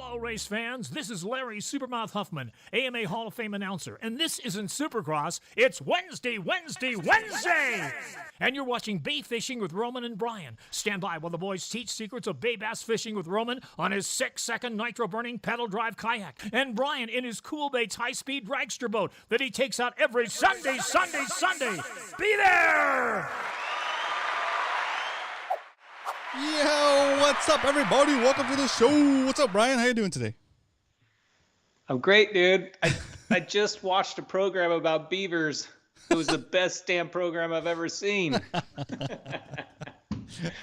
Hello, race fans. This is Larry Supermouth Huffman, AMA Hall of Fame announcer, and this isn't Supercross. It's Wednesday! And you're watching Bay Fishing with Roman and Brian. Stand by while the boys teach secrets of bay bass fishing with Roman on his 6-second nitro-burning pedal drive kayak, and Brian in his Cool Baits high-speed dragster boat that he takes out every Sunday. Be there! Yo, what's up, everybody? Welcome to the show. What's up, Brian? How you doing today? I'm great, dude. I just watched a program about beavers. It was the best damn program I've ever seen.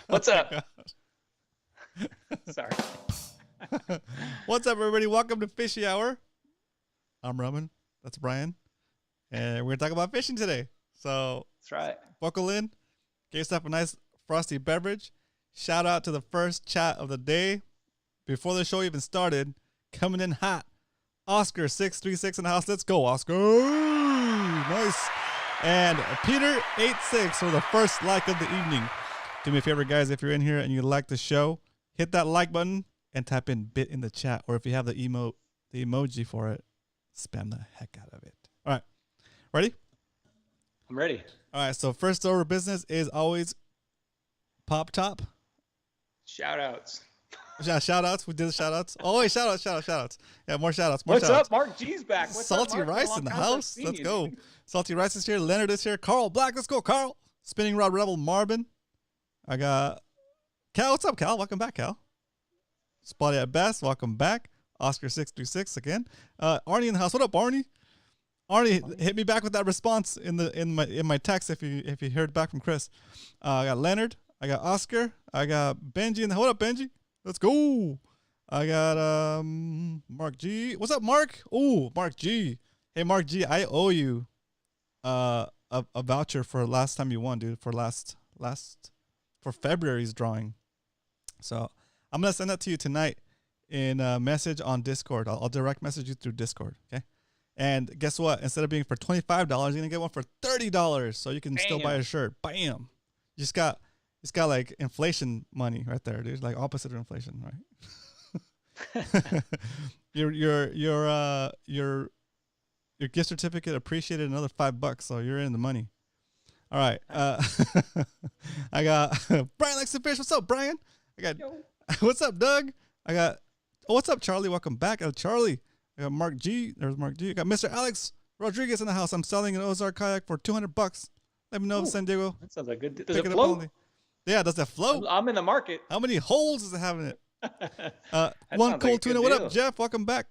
What's up? Sorry. What's up, everybody? Welcome to Fishy Hour. I'm Roman. That's Brian. And we're going to talk about fishing today. So, that's right. Buckle in. Get yourself a nice frosty beverage. Shout out to the first chat of the day. Before the show even started, coming in hot. Oscar636 in the house. Let's go, Oscar. Nice. And Peter86 for the first like of the evening. Do me a favor, guys. If you're in here and you like the show, hit that like button and type in bit in the chat. Or if you have the emoji for it, spam the heck out of it. All right. Ready? I'm ready. All right. So first order of business is always Pop Top. Shout outs. Yeah, shout outs. We did the shout outs. Oh, wait, shout outs. Yeah, more shout outs. What's up? Mark G's back. What's Salty up, Mark? Rice in the house. Let's go. Salty Rice is here. Leonard is here. Carl Black. Let's go, Carl. Spinning Rod Rebel Marvin. I got Cal. What's up, Cal? Welcome back, Cal. Spotty at Best. Welcome back. Oscar636 again. Arnie in the house. What up, Arnie? Arnie, hit me back with that response in my text if you heard back from Chris. I got Leonard. I got Oscar. I got Benji in the. What up, Benji? Let's go. I got Mark G. What's up, Mark? Oh, Mark G. Hey, Mark G. I owe you a voucher for last time you won, dude. For for February's drawing. So I'm gonna send that to you tonight in a message on Discord. I'll direct message you through Discord. Okay. And guess what? Instead of being for $25, you're gonna get one for $30. So you can still buy a shirt. Bam. You just got. It's got like inflation money right there, dude. Like opposite of inflation, right? your gift certificate appreciated another $5, so you're in the money. All right. I got Brian likes to fish. What's up, Brian? I got what's up, Doug? I got what's up, Charlie? Welcome back. I got Charlie. I got Mark G. There's Mark G. I got Mr. Alex Rodriguez in the house. I'm selling an Ozark kayak for $200. Let me know if San Diego. That sounds like good. Does it float? Yeah, does it float? I'm in the market. How many holes does it have in it? One cold tuna. What up, Jeff? Welcome back.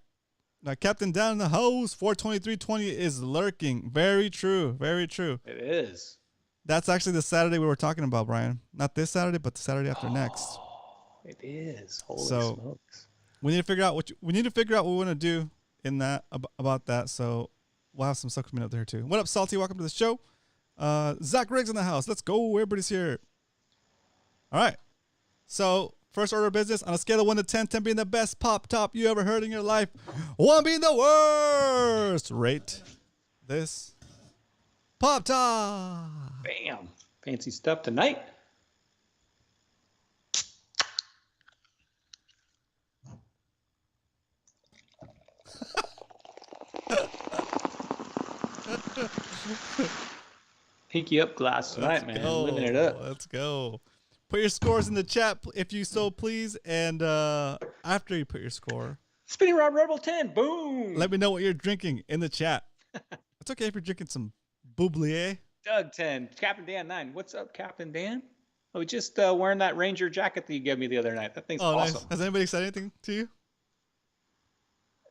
Now, Captain Down in the house. 42320 is lurking. Very true. Very true. It is. That's actually the Saturday we were talking about, Brian. Not this Saturday, but the Saturday after next. It is. Holy smokes. We need to figure out what we want to do in that about that. So we'll have some stuff coming up there too. What up, Salty? Welcome to the show. Zach Riggs in the house. Let's go. Everybody's here. All right. So, first order of business on a scale of 1 to 10, 10 being the best pop top you ever heard in your life, 1 being the worst. Rate this pop top. Bam. Fancy stuff tonight. Pinky up glass tonight, man. Living it up. Let's go. Put your scores in the chat if you so please, and after you put your score, Spinning Rod Rebel 10, boom! Let me know what you're drinking in the chat. It's okay if you're drinking some Boublier. Doug 10, Captain Dan 9. What's up, Captain Dan? I was just wearing that Ranger jacket that you gave me the other night. That thing's awesome. Nice. Has anybody said anything to you?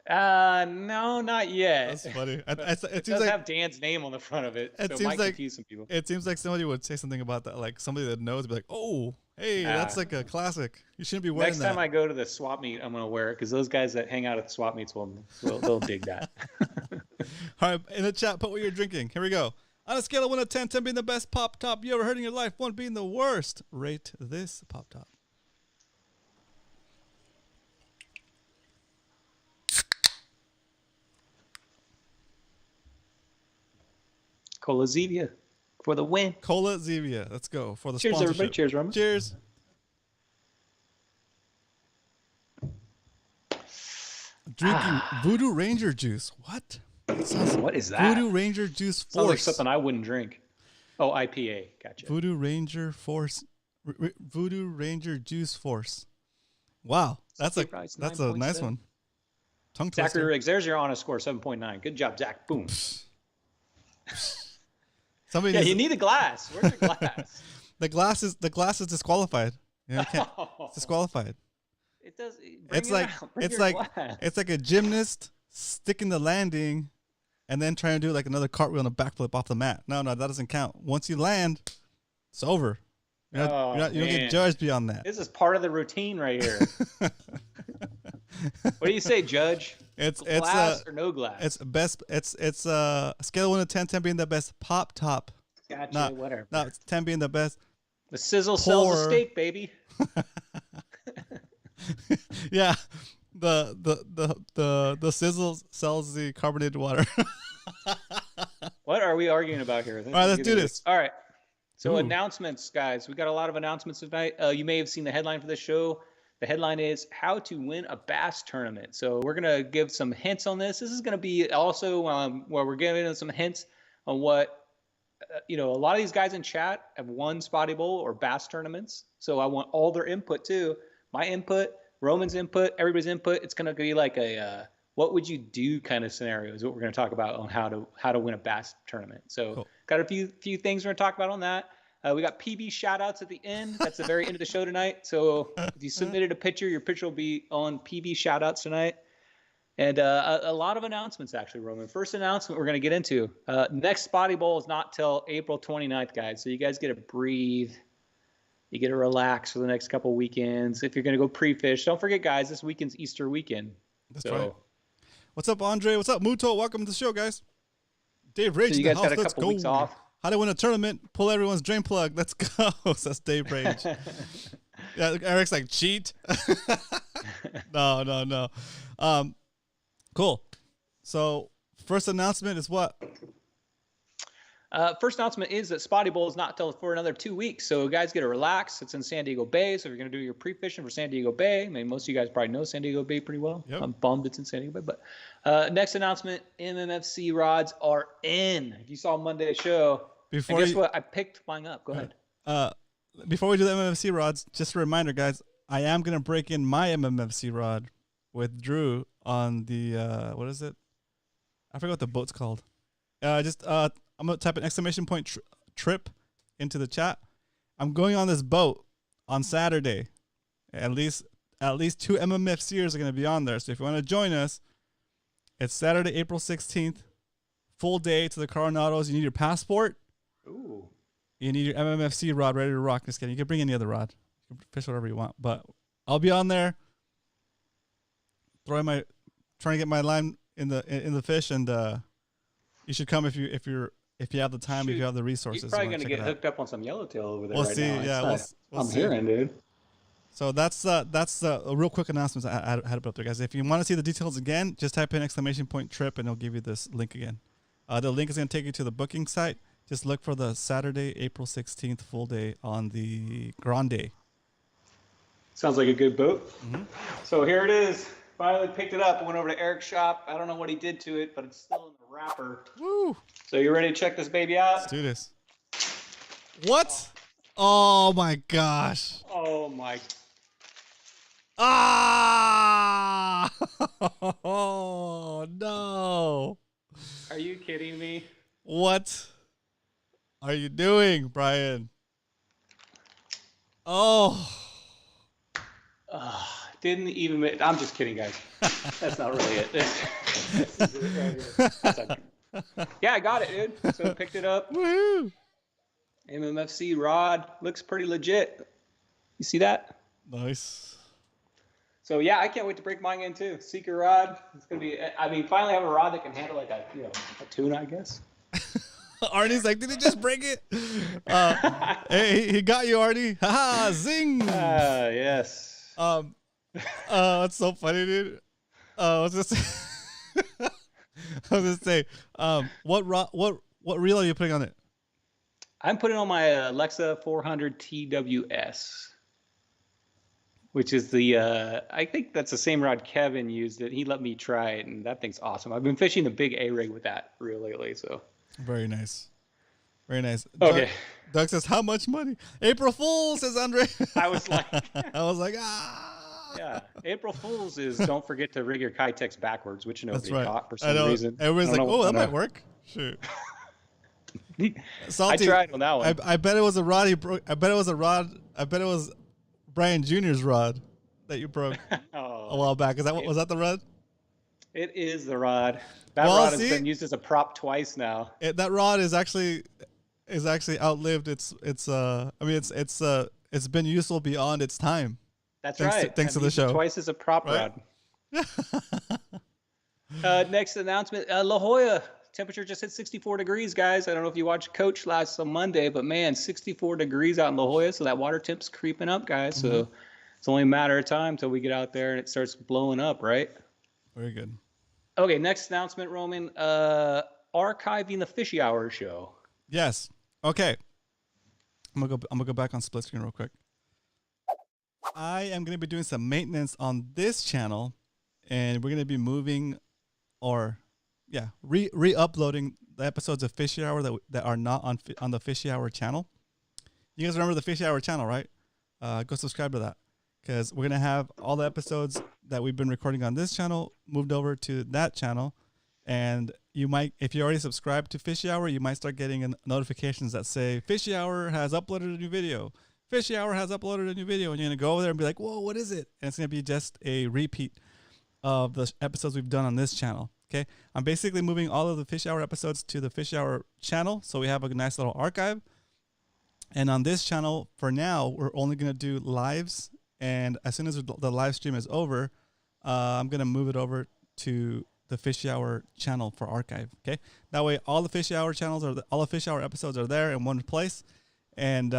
No, not yet. That's funny. It does have Dan's name on the front of it, so it might confuse some people. It seems like somebody would say something about that, like somebody that knows would be like, oh, hey, that's like a classic. You shouldn't be wearing that. Next time I go to the swap meet, I'm going to wear it because those guys that hang out at the swap meets they'll dig that. All right, in the chat, put what you're drinking. Here we go. On a scale of 1 to 10, 10 being the best pop top you ever heard in your life, 1 being the worst, rate this pop top. Cola Zevia for the win. Cola Zevia. Let's go for the Cheers, sponsorship. Everybody. Cheers, Roman. Cheers. Drinking Voodoo Ranger juice. What? What is that? Voodoo Ranger juice force. Sounds like something I wouldn't drink. Oh, IPA. Gotcha. Voodoo Ranger force. Voodoo Ranger juice force. Wow, that's a nice one. Tongue twister. Zachary Riggs, there's your honest score, 7.9. Good job, Zach. Boom. You need a glass. Where's your glass? The glass is disqualified. You can't. It's disqualified. It does. It's like a gymnast sticking the landing, and then trying to do like another cartwheel and a backflip off the mat. No, that doesn't count. Once you land, it's over. You don't get judged beyond that. This is part of the routine right here. What do you say, Judge? It's glass or no glass? It's best. It's scale of 1 to 10, 10 being the best pop top. Gotcha. Whatever. No, 10 being the best. The sizzle sells a steak, baby. Yeah, the sizzle sells the carbonated water. What are we arguing about here? All right, let's do this. All right. So announcements, guys. We got a lot of announcements tonight. You may have seen the headline for this show. The headline is how to win a bass tournament. So we're going to give some hints on this. This is going to be also where we're giving some hints on what, a lot of these guys in chat have won Spotty Bowl or bass tournaments. So I want all their input too. My input, Roman's input, everybody's input. It's going to be like a what would you do kind of scenario is what we're going to talk about on how to win a bass tournament. So got a few things we're going to talk about on that. We got PB shout outs at the end. That's the very end of the show tonight. So if you submitted a picture, your picture will be on PB shout outs tonight. And a lot of announcements, actually, Roman. First announcement we're going to get into. Next Spotty Bowl is not till April 29th, guys. So you guys get to breathe. You get to relax for the next couple weekends. If you're going to go pre-fish, don't forget, guys, this weekend's Easter weekend. That's right. What's up, Andre? What's up, Muto? Welcome to the show, guys. Dave Rage. So you guys got a couple weeks off. How to win a tournament, pull everyone's drain plug. Let's go. That's Dave Rage. Yeah, Eric's like, cheat. No. Cool. So first announcement is what? First announcement is that Spotty Bowl is not till for another 2 weeks. So guys get to relax. It's in San Diego Bay. So if you're going to do your pre-fishing for San Diego Bay, I mean, most of you guys probably know San Diego Bay pretty well. Yep. I'm bummed it's in San Diego Bay. But next announcement, MMFC rods are in. If you saw Monday's show, guess what? I picked mine up. Go ahead. Before we do the MMFC rods, just a reminder, guys, I am going to break in my MMFC rod with Drew on the, what is it? I forgot what the boat's called. I'm going to type an exclamation point trip into the chat. I'm going on this boat on Saturday. At least 2 MMFCers are going to be on there. So if you want to join us, it's Saturday, April 16th, full day to the Coronados. You need your passport. Ooh. You need your MMFC rod ready to rock. Just kidding. You can bring any other rod. You can fish whatever you want. But I'll be on there trying to get my line in the fish, and you should come if you have the time, if you have the resources. You're probably gonna get hooked up on some yellowtail over there. We'll see. Now. Yeah, I'm hearing, dude. So that's a real quick announcement I had to put up there, guys. If you want to see the details again, just type in exclamation point trip, and it'll give you this link again. The link is gonna take you to the booking site. Just look for the Saturday, April 16th full day on the Grande. Sounds like a good boat. Mm-hmm. So here it is. Finally picked it up. I went over to Eric's shop. I don't know what he did to it, but it's still in the wrapper. Woo! So you ready to check this baby out? Let's do this. What? Oh my gosh. Oh my. Ah! Oh no. Are you kidding me? What are you doing, Brian? Oh. Didn't even. I'm just kidding, guys. That's not really it. This is it right here. Yeah, I got it, dude. So I picked it up. Woohoo! MMFC rod looks pretty legit. You see that? Nice. So yeah, I can't wait to break mine in too. Seeker rod. It's gonna be. I mean, finally have a rod that can handle like a tuna, I guess. Arnie's like, did he just break it? Hey, he got you, Arnie. Ha zing. Yes. It's so funny, dude. I was gonna say, what reel are you putting on it? I'm putting on my Alexa 400 TWS. which is the I think that's the same rod Kevin used. It. He let me try it, and that thing's awesome. I've been fishing the big A rig with that real lately. So Very nice. Very nice. okay. Doug says, "How much money?" April Fool, says Andre. I was like, I was like, ah. yeah. April Fool's is don't forget to rig your Kitex backwards, which nobody That's right. caught for I some know. reason. Everyone's like, "Oh, that might know. work." Shoot. I Salty, tried on that one. I bet it was a rod he broke. I bet it was a rod. I bet it was Brian Jr.'s rod that you broke a while back. Was that the rod? It is the rod. That Well, rod has see? been used as a prop twice now. That rod is actually outlived its it's been useful beyond its time. That's Thanks right. thanks to I've the used it show. Twice as a prop Right? rod. Next announcement: La Jolla. Temperature just hit 64 degrees, guys. I don't know if you watched Coach last on Monday, but man, 64 degrees out in La Jolla. So that water temp's creeping up, guys. So it's only a matter of time till we get out there and it starts blowing up, right? Very good. Okay, next announcement, Roman. Archiving the Fishy Hour show. Yes. Okay. I'm gonna go back on split screen real quick. I am gonna be doing some maintenance on this channel, and we're gonna be moving, re-uploading the episodes of Fishy Hour that are not on the Fishy Hour channel. You guys remember the Fishy Hour channel, right? Go subscribe to that, because we're gonna have all the episodes that we've been recording on this channel moved over to that channel. And you might, if you already subscribed to Fishy Hour, you might start getting notifications that say Fishy Hour has uploaded a new video. Fishy Hour has uploaded a new video, and you're gonna go over there and be like, "Whoa, what is it?" And it's gonna be just a repeat of the episodes we've done on this channel. Okay, I'm basically moving all of the Fishy Hour episodes to the Fishy Hour channel, so we have a nice little archive. And on this channel, for now, we're only gonna do lives, and as soon as the live stream is over, I'm gonna move it over to the Fishy Hour channel for archive. Okay, that way all the Fishy Hour channels all the Fishy Hour episodes are there in one place, and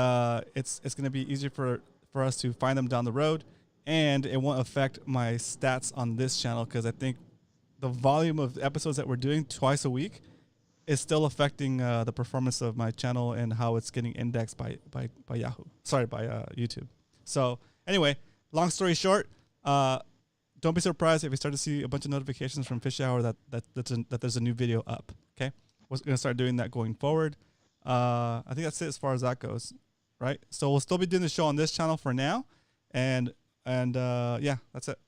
it's going to be easier for us to find them down the road, and it won't affect my stats on this channel, because I think the volume of episodes that we're doing twice a week is still affecting the performance of my channel and how it's getting indexed by YouTube. So anyway, long story short, don't be surprised if you start to see a bunch of notifications from Fish Hour that there's a new video up. Okay, we're gonna start doing that going forward. I think that's it as far as that goes, right? So we'll still be doing the show on this channel for now, and yeah, that's it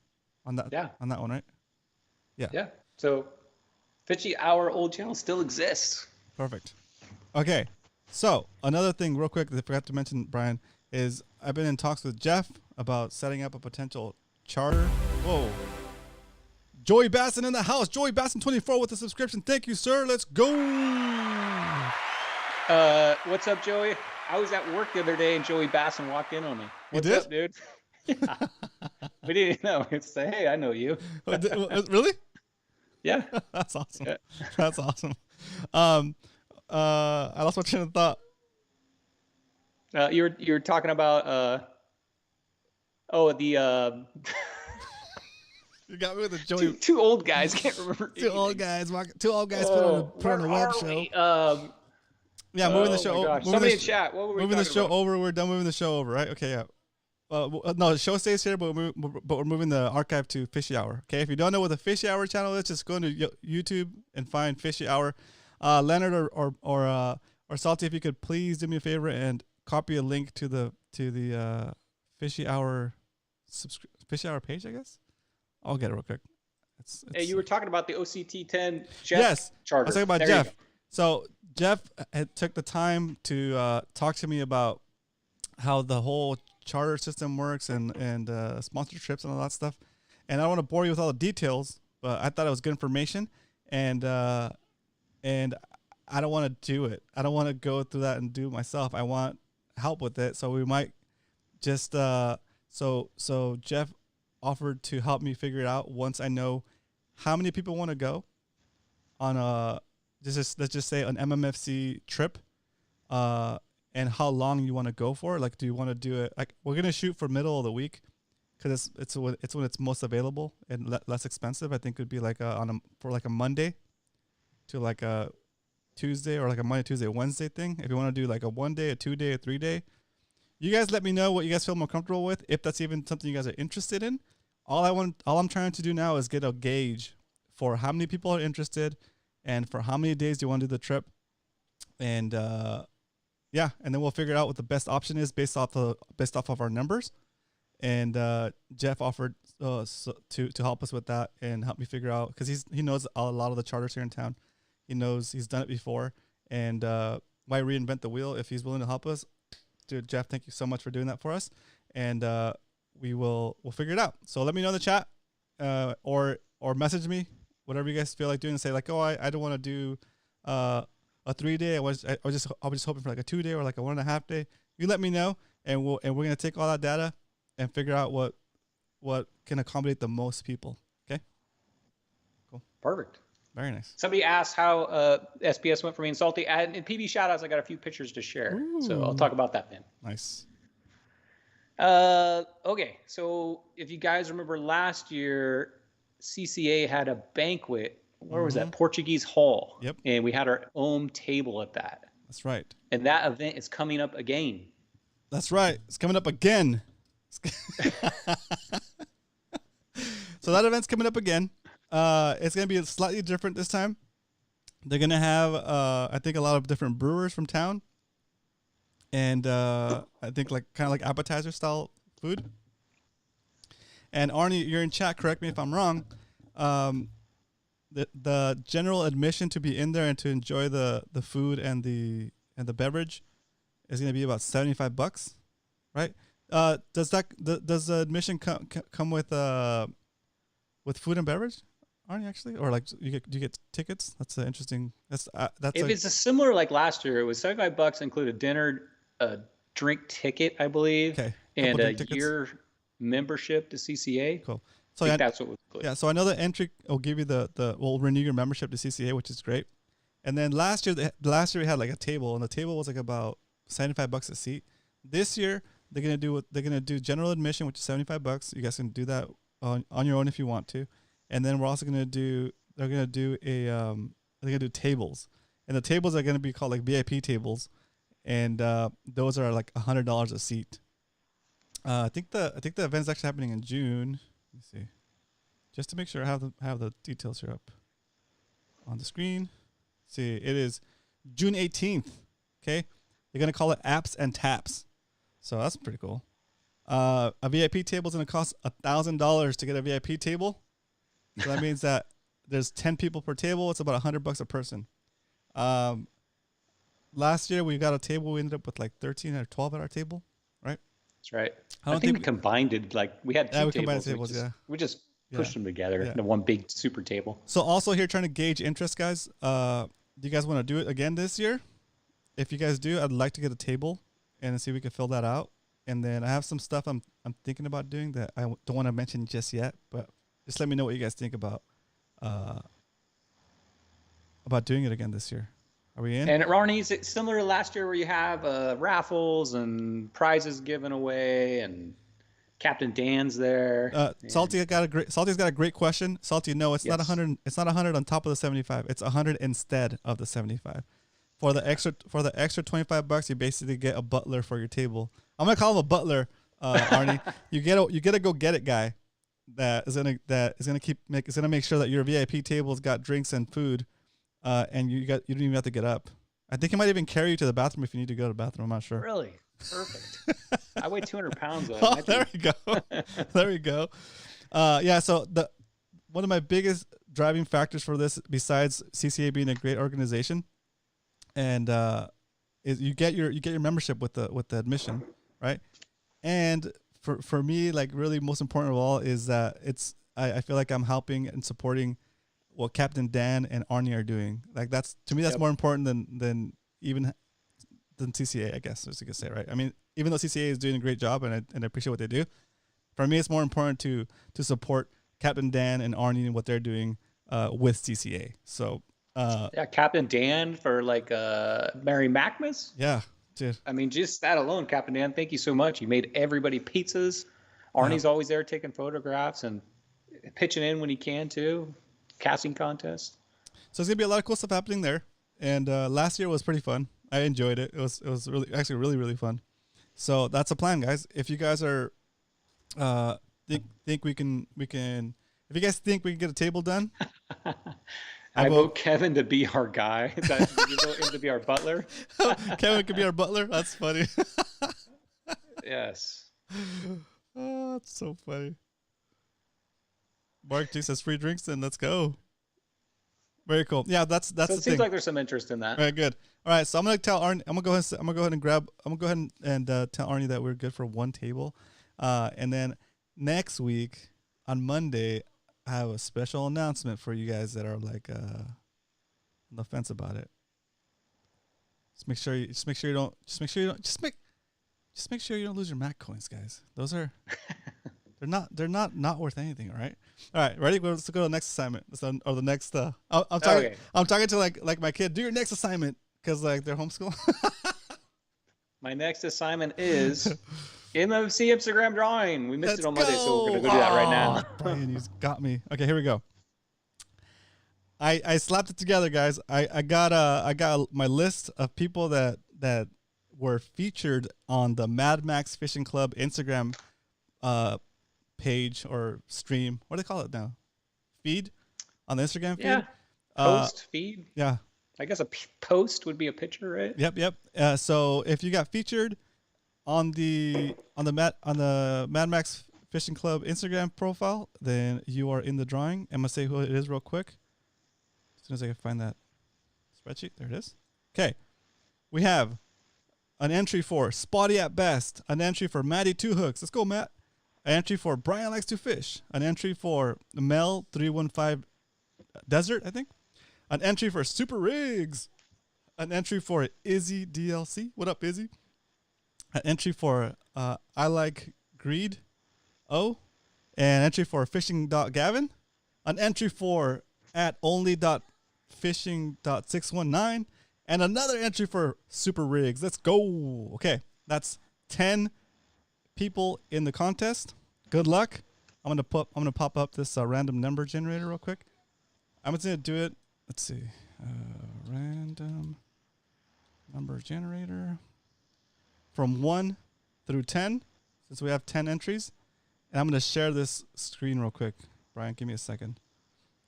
on that. Yeah. On that one, right? Yeah. Yeah. So Fishy Hour old channel still exists. Perfect. Okay, so another thing, real quick, that I forgot to mention, Brian, is I've been in talks with Jeff about setting up a potential charter. Whoa. Joey Basson in the house. Joey Basson 24 with a subscription. Thank you, sir. Let's go. What's up, Joey? I was at work the other day and Joey Basson walked in on me. What's did? up, dude? Yeah. We didn't know. It's say, hey, I know you. Really? Yeah. That's awesome. Yeah. That's awesome. I lost my train of thought. You're talking about You got me with the Joey. two old guys can't remember. Two old guys put on the web show. Yeah, moving the show. Moving Somebody the in chat. What were we moving the talking show about? over. We're done moving the show over, right? Okay, yeah. No, the show stays here, but we're moving the archive to Fishy Hour. Okay, if you don't know what the Fishy Hour channel is, just go into YouTube and find Fishy Hour. Leonard or Salty, if you could please do me a favor and copy a link to the Fishy Hour Fishy Hour page, I guess. I'll get it real quick. Hey, you were talking about the OCT10 Jeff yes, charter. I was talking about There you Jeff. go. So Jeff took the time to talk to me about how the whole charter system works and sponsor trips and all that stuff. And I don't want to bore you with all the details, but I thought it was good information. And I don't want to do it. I don't want to go through that and do it myself. I want help with it. So we might just so Jeff offered to help me figure it out once I know how many people want to go on let's just say an MMFC trip, and how long you want to go for. Like, do you want to do it? Like, we're gonna shoot for middle of the week, because it's when it's most available and less expensive. I think it would be like for a Monday to like a Tuesday, or like a Monday, Tuesday, Wednesday thing. If you want to do like a 1 day, a 2 day, a 3 day, You guys let me know what you guys feel more comfortable with, if that's even something you guys are interested in. All I'm trying to do now is get a gauge for how many people are interested and for how many days do you want to do the trip. And yeah, and then we'll figure out what the best option is based off of our numbers. And Jeff offered to help us with that and help me figure out, because he knows a lot of the charters here in town. He knows, he's done it before, and why reinvent the wheel if he's willing to help us? Dude, Jeff, thank you so much for doing that for us, and we'll figure it out. So let me know in the chat, or message me, whatever you guys feel like doing, and say like, oh, I don't want to do a 3-day. I was just hoping for like a 2-day or like a 1.5 day. You let me know, and we're gonna take all that data and figure out what can accommodate the most people. Okay. Cool. Perfect. Very nice. Somebody asked how SPS went for me and Salty. And in PB shoutouts, I got a few pictures to share. Ooh. So I'll talk about that then. Nice. Okay. So if you guys remember last year, CCA had a banquet. Where was that? Portuguese Hall. Yep. And we had our own table at that. That's right. And that event is coming up again. That's right. It's coming up again. So that event's coming up again. It's going to be slightly different this time. They're going to have, I think, a lot of different brewers from town. And I think kind of like appetizer style food. And Arnie, you're in chat. Correct me if I'm wrong. The general admission to be in there and to enjoy the food and the beverage is going to be about $75, right? Does the admission come with food and beverage, Arnie, actually, or like do you get tickets? That's interesting. That's if it's a similar like last year, it was $75, include a dinner, a drink ticket, I believe, and a year membership to CCA. Cool. So I think that's what was included. Yeah. So I know the entry will give you will renew your membership to CCA, which is great. And then last year we had like a table, and the table was like about $75 a seat. This year they're gonna do general admission, which is $75. You guys can do that on your own if you want to. And then we're also they're gonna do tables, and the tables are gonna be called like VIP tables, and those are like $100 a seat. I think the event's actually happening in June. Let me see, just to make sure I have the details here up on the screen. Let's see, it is June 18th. Okay, they're gonna call it Apps and Taps, so that's pretty cool. A VIP table is going to cost $1,000 to get a VIP table. So that means that there's 10 people per table. It's about $100 a person. Last year we got a table. We ended up with like 13 or 12 at our table, right? That's right. I think we combined it. Like we had two tables. We just pushed them together into one big super table. So also here trying to gauge interest, guys. Do you guys want to do it again this year? If you guys do, I'd like to get a table and see if we can fill that out. And then I have some stuff I'm thinking about doing that I don't want to mention just yet, but just let me know what you guys think about doing it again this year. Are we in? And Ronnie, is it similar to last year where you have raffles and prizes given away and Captain Dan's there? Salty's got a great question. Salty, no, it's not 100. It's not 100 on top of the 75. It's 100 instead of the 75. For the extra $25, you basically get a butler for your table. I'm gonna call him a butler, Arnie. You get a go get it guy that is gonna make sure that your VIP table's got drinks and food, and you don't even have to get up. I think he might even carry you to the bathroom if you need to go to the bathroom. I'm not sure. Really? Perfect. I weigh 200 pounds. Though. Oh, there we go. There we go. Yeah. So one of my biggest driving factors for this, besides CCA being a great organization, and is you get your membership with the admission, right? And for me, like really most important of all is that I feel like I'm helping and supporting what Captain Dan and Arnie are doing. Like that's more important than CCA, I guess, as you could say, right? I mean, even though CCA is doing a great job and I appreciate what they do, for me it's more important to support Captain Dan and Arnie and what they're doing with CCA. So Captain Dan for like Mary Macmas. Yeah, dude. I mean, just that alone, Captain Dan, thank you so much. You made everybody pizzas. Arnie's always there taking photographs and pitching in when he can too. Casting contest. So there's gonna be a lot of cool stuff happening there. And last year was pretty fun. I enjoyed it. It was really fun. So that's a plan, guys. If you guys are think we can if you guys think we can get a table done, I vote Kevin to be our guy. You vote him to be our butler? Kevin could be our butler. That's funny. Yes. Oh, that's so funny. Mark G says free drinks, then let's go. Very cool. Yeah, that's So the it thing. seems like there's some interest in that. All right, good. All right, so I'm gonna tell Arnie. I'm gonna go ahead and tell Arnie that we're good for one table, and then next week on Monday, I have a special announcement for you guys that are like on the fence about it. Make sure you don't lose your Mac coins, guys. Those are they're not worth anything. All right. All right. Ready? Let's go to the next assignment. Or the next. I'm talking. Okay. I'm talking to like my kid. Do your next assignment because like they're homeschool. My next assignment is MFC Instagram drawing. We missed it on Monday, so we're gonna go do that right now. Brian, you got me. Okay, here we go. I slapped it together, guys. I got my list of people that were featured on the Mad Max Fishing Club Instagram page or stream. What do they call it now? Feed on the Instagram feed. Yeah. Post feed. Yeah. I guess a post would be a picture, right? Yep. So if you got featured on the Mad Max Fishing Club Instagram profile, then you are in the drawing. I'm gonna say who it is real quick. As soon as I can find that spreadsheet, there it is. Okay, we have an entry for Spotty at Best, an entry for Matty Two Hooks. Let's go, Matt. An entry for Brian Likes to Fish, an entry for Mel 315 Desert, I think. An entry for Super Rigs, an entry for Izzy DLC. What up, Izzy? An entry for I Like Greed. Oh, and an entry for Fishing.Gavin. An entry for at only.fishing.619. And another entry for Super Rigs. Let's go. Okay, that's 10 people in the contest. Good luck. I'm gonna pop up this random number generator real quick. I'm just gonna do it. Let's see. Random number generator from 1 through 10, since we have 10 entries. And I'm gonna share this screen real quick. Brian, give me a second.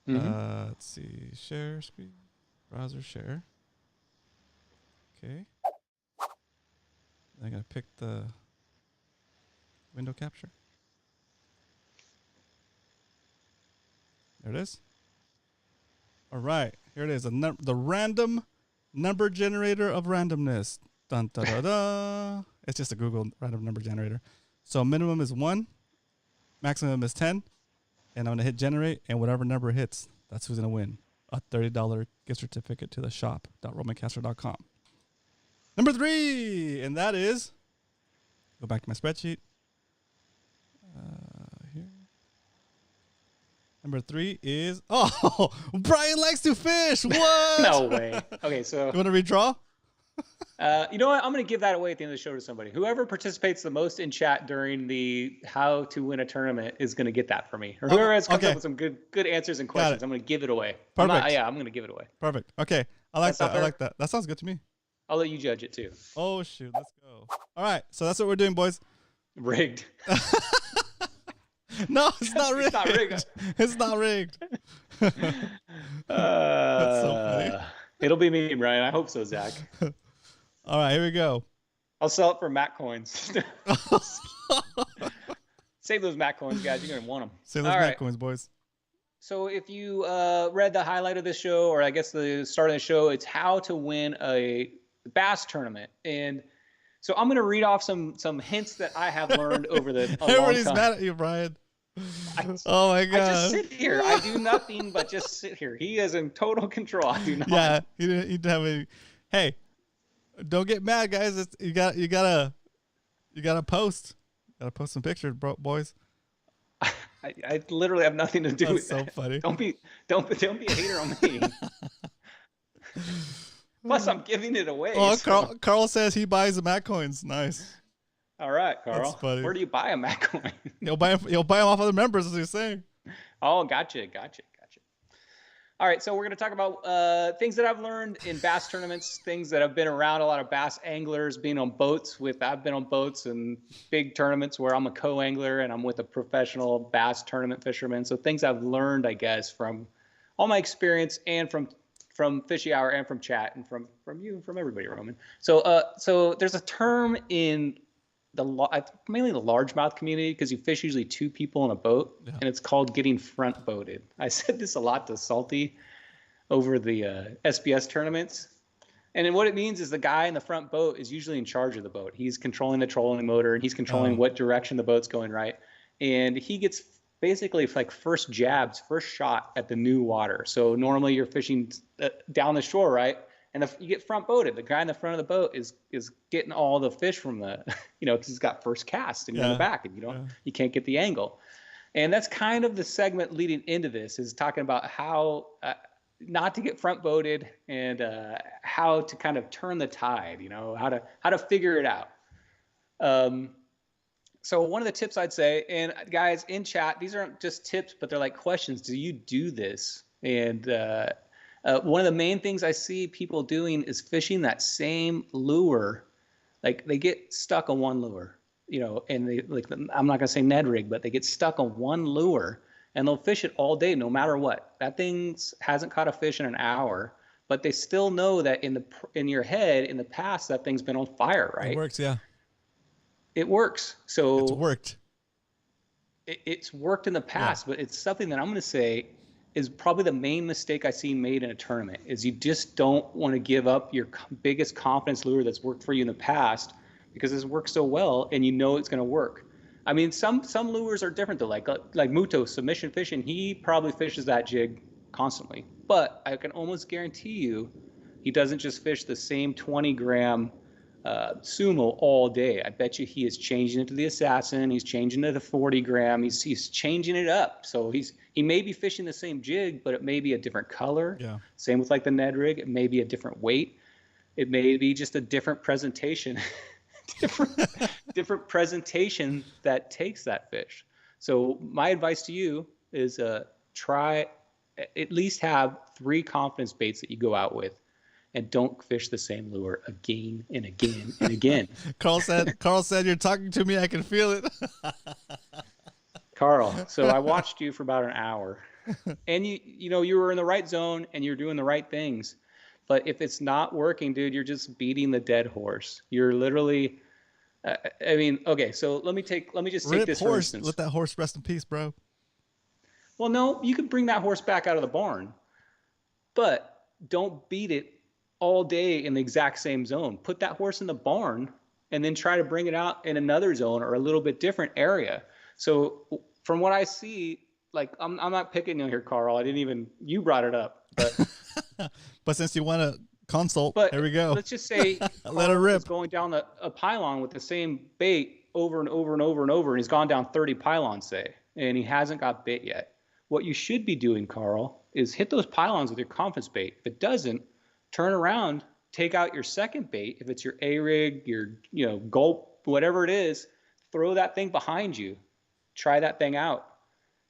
Let's see. Share screen. Browser share. Okay. I gotta pick the window capture. There it is. All right, here it is. The random number generator of randomness. Dun, da, da, da. It's just a Google random number generator. So minimum is 1, maximum is 10, and I'm gonna hit generate, and whatever number hits, that's who's gonna win a $30 gift certificate to the shop.romancastro.com. Number 3, and that is, go back to my spreadsheet. Here. Number 3 is, Brian Likes to Fish. What? No way. Okay, so You want to redraw? you know what? I'm going to give that away at the end of the show to somebody. Whoever participates the most in chat during the how to win a tournament is going to get that for me. Or whoever has come up with some good answers and questions, I'm going to give it away. Perfect. I'm going to give it away. Perfect. Okay. I like that. I like that. That sounds good to me. I'll let you judge it too. Oh, shoot. Let's go. All right. So that's what we're doing, boys. Rigged. No, it's not rigged. It's not rigged. It's not rigged. That's so funny. It'll be me, Brian. I hope so, Zach. All right, here we go. I'll sell it for Mac coins. Save those Mac coins, guys. You're going to want them. Save those Mac coins, boys. So if you read the highlight of this show, or I guess the start of the show, it's how to win a bass tournament. And so I'm going to read off some hints that I have learned over the Everybody's mad at you, Brian. Oh my God. I just sit here. I do nothing but just sit here. He is in total control. I do nothing. Yeah, he didn't have any. Hey, don't get mad, guys. You gotta post. Gotta post some pictures, boys. I literally have nothing to do with that. That's so funny. Don't be a hater on me. Plus, I'm giving it away. Oh, so. Carl says he buys the Mac coins. Nice. All right, Carl. That's funny. Where do you buy a Mac coin? You'll buy them off other members, as you're saying. Oh, gotcha. All right, so we're going to talk about things that I've learned in bass tournaments, things that I've been around a lot of bass anglers, being on boats with. I've been on boats and big tournaments where I'm a co-angler and I'm with a professional bass tournament fisherman. So things I've learned, I guess, from all my experience and from Fishy Hour and from chat and from you and from everybody, Roman. So there's a term in mainly the largemouth community, because you fish usually two people in a boat, and it's called getting front boated. I said this a lot to Salty over the SBS tournaments. And then what it means is the guy in the front boat is usually in charge of the boat. He's controlling the trolling motor, and he's controlling what direction the boat's going, right? And he gets basically like first jabs, first shot at the new water. So normally you're fishing down the shore, right? And you get front boated. The guy in the front of the boat is getting all the fish from the, because he's got first cast and you're in the back and you can't get the angle. And that's kind of the segment leading into this, is talking about how not to get front boated and how to kind of turn the tide, how to figure it out. So one of the tips I'd say, and guys in chat, these aren't just tips, but they're like questions. Do you do this? And one of the main things I see people doing is fishing that same lure. Like they get stuck on one lure, and they I'm not gonna say Ned rig, but they get stuck on one lure and they'll fish it all day, no matter what. That thing hasn't caught a fish in an hour, but they still know that in your head, in the past, that thing's been on fire, right? It works, yeah. It works. So it's worked. It's worked in the past, but it's something that I'm going to say is probably the main mistake I see made in a tournament, is you just don't want to give up your biggest confidence lure that's worked for you in the past, because it's worked so well and it's going to work. I mean, some lures are different though, like Muto submission fishing, he probably fishes that jig constantly, but I can almost guarantee you he doesn't just fish the same 20-gram sumo all day. I bet you he is changing it to the assassin. He's changing it to 40-gram. He's changing it up. So he may be fishing the same jig, but it may be a different color. Yeah. Same with like the Ned rig. It may be a different weight. It may be just a different presentation, different presentation that takes that fish. So my advice to you is try at least have 3 confidence baits that you go out with. And don't fish the same lure again and again and again. Carl said, you're talking to me. I can feel it. Carl, so I watched you for about an hour, and you were in the right zone and you're doing the right things. But if it's not working, dude, you're just beating the dead horse. You're literally, okay. So let me just take this for instance. Let that horse rest in peace, bro. Well, no, you can bring that horse back out of the barn, but don't beat it all day in the exact same zone. Put that horse in the barn and then try to bring it out in another zone or a little bit different area. So from what I see, like I'm not picking you here, Carl. You brought it up, but but since you want to consult, here we go. Let's just say let her rip. Is going down a pylon with the same bait over and over and over and over, and he's gone down 30 pylons, say, and he hasn't got bit yet. What you should be doing, Carl, is hit those pylons with your confidence bait. If it doesn't, turn around, take out your second bait. If it's your A-rig, your gulp, whatever it is, throw that thing behind you. Try that thing out.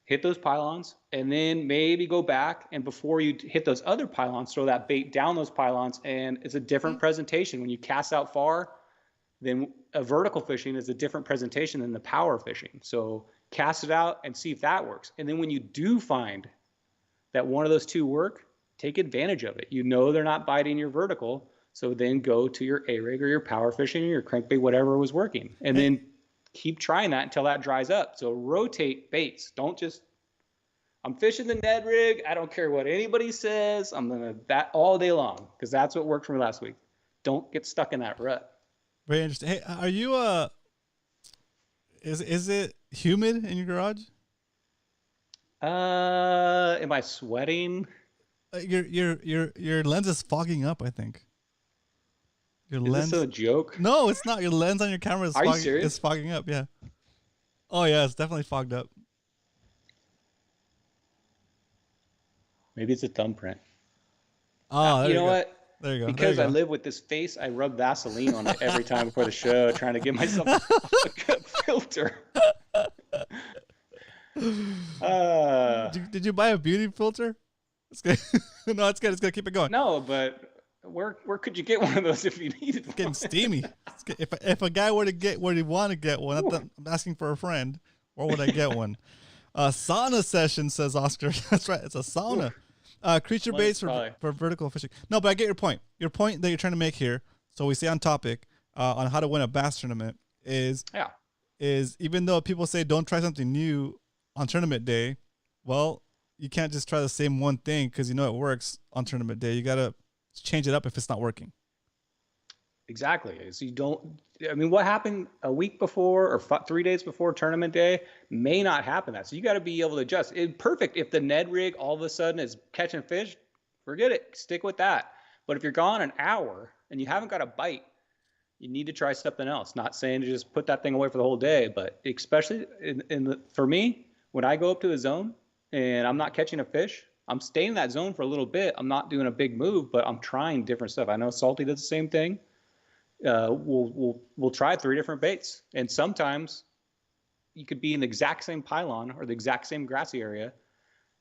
Hit those pylons, and then maybe go back, and before you hit those other pylons, throw that bait down those pylons, and it's a different presentation. When you cast out far, then a vertical fishing is a different presentation than the power fishing. So cast it out and see if that works. And then when you do find that one of those two work, take advantage of it. They're not biting your vertical, so then go to your A-rig or your power fishing or your crankbait, whatever was working, and then keep trying that until that dries up. So rotate baits. Don't just, I'm fishing the Ned rig. I don't care what anybody says. I'm gonna that all day long, because that's what worked for me last week. Don't get stuck in that rut. Very interesting. Hey, are you is it humid in your garage? Am I sweating? Your lens is fogging up, I think. Your lens. Is this a joke? No, it's not. Your lens on your camera is you serious? It's fogging up, yeah. Oh yeah, it's definitely fogged up. Maybe it's a thumbprint. Oh, you know what? There you go. Because I live with this face, I rub Vaseline on it every time before the show, trying to give myself a good filter. Did you buy a beauty filter? It's good. No, it's good. It's good. Keep it going. No, but where could you get one of those if you needed one? It's getting steamy. If a guy were to get where he want to get one, I'm asking for a friend. Where would I get one? Sauna session, says Oscar. That's right. It's a sauna. Creature baits for vertical fishing. No, but I get your point. Your point that you're trying to make here. So we stay on topic on how to win a bass tournament is even though people say don't try something new on tournament day, well, you can't just try the same one thing because you know it works on tournament day. You got to change it up if it's not working. Exactly. So you don't, I mean, what happened a week before or 3 days before tournament day may not happen that. So you got to be able to adjust. It's perfect if the Ned rig all of a sudden is catching fish, forget it. Stick with that. But if you're gone an hour and you haven't got a bite, you need to try something else. Not saying to just put that thing away for the whole day, but especially for me, when I go up to a zone and I'm not catching a fish, I'm staying in that zone for a little bit. I'm not doing a big move, but I'm trying different stuff. I know Salty does the same thing. We'll try 3 different baits, and sometimes you could be in the exact same pylon or the exact same grassy area,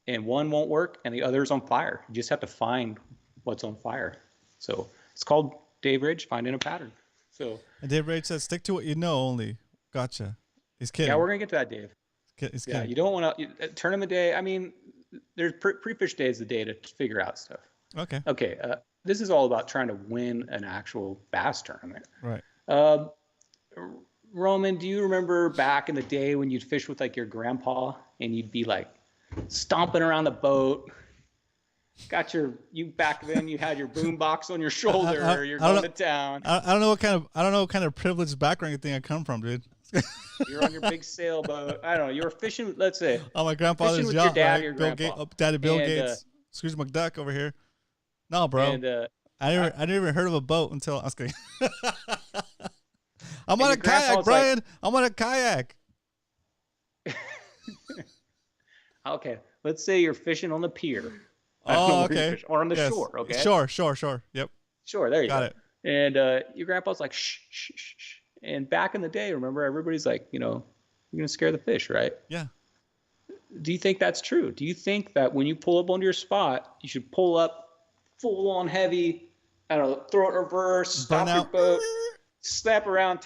and one won't work and the other's on fire. You just have to find what's on fire. So it's called Dave Ridge finding a pattern. So and Dave Ridge says stick to what you know only. Gotcha. He's kidding. Yeah, we're gonna get to that, Dave. He's yeah, kidding. you don't want to tournament day. I mean, there's pre-fish day is the day to figure out stuff. Okay. Okay. This is all about trying to win an actual bass tournament. Right. Roman, do you remember back in the day when you'd fish with like your grandpa and you'd be like stomping around the boat? You back then you had your boom box on your shoulder. You're going to town. I don't know what kind of privileged background you think I come from, dude. You're on your big sailboat. I don't know. You were fishing, let's say. On my grandfather's with yacht, your dad, right? your grandpa. Daddy Bill Gates, Scrooge McDuck over here. No, bro. And, I never even heard of a boat until I was kidding. I'm on a kayak, Brian. I'm on a kayak. Okay, let's say you're fishing on the pier. Oh, okay. Or on the shore, okay? Sure. Yep. Sure, there you go. Got it. And your grandpa's like, shh, shh, shh, shh. And back in the day, remember, everybody's like, you're going to scare the fish, right? Yeah. Do you think that's true? Do you think that when you pull up onto your spot, you should pull up full on heavy, I don't know, throw it in reverse, stop your boat, snap around,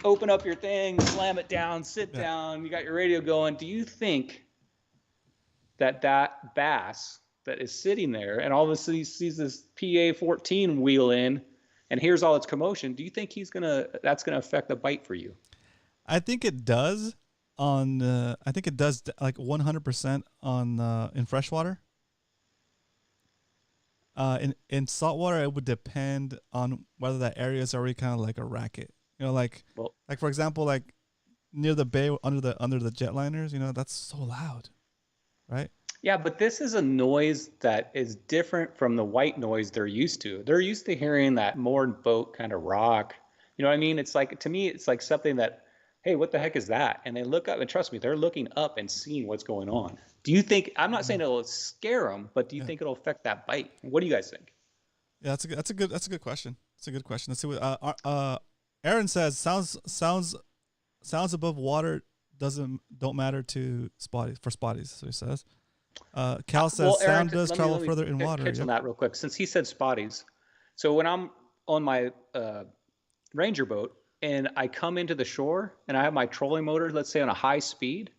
open up your thing, slam it down, sit down, you got your radio going. Do you think that bass that is sitting there and all of a sudden he sees this PA-14 wheel in and hears all its commotion, do you think that's gonna affect the bite for you? I think it does like 100% on in freshwater. In saltwater, it would depend on whether that area is already kind of like a racket. Like for example, like near the bay under the jetliners. That's so loud, right? Yeah, but this is a noise that is different from the white noise they're used to. They're used to hearing that moored boat kind of rock. You know what I mean? It's like, to me, it's like something that, hey, what the heck is that? And they look up, and trust me, they're looking up and seeing what's going on. Do you think, I'm not saying it'll scare them, but do you think it'll affect that bite? What do you guys think? Yeah, that's a good question. It's a good question. Let's see what Aaron says. Sounds above water don't matter to spotties for spotties. So he says. Cal says Aaron, sound does travel further in water. Catch on that real quick, since he said spotties. So when I'm on my Ranger boat and I come into the shore and I have my trolling motor, let's say on a high speed,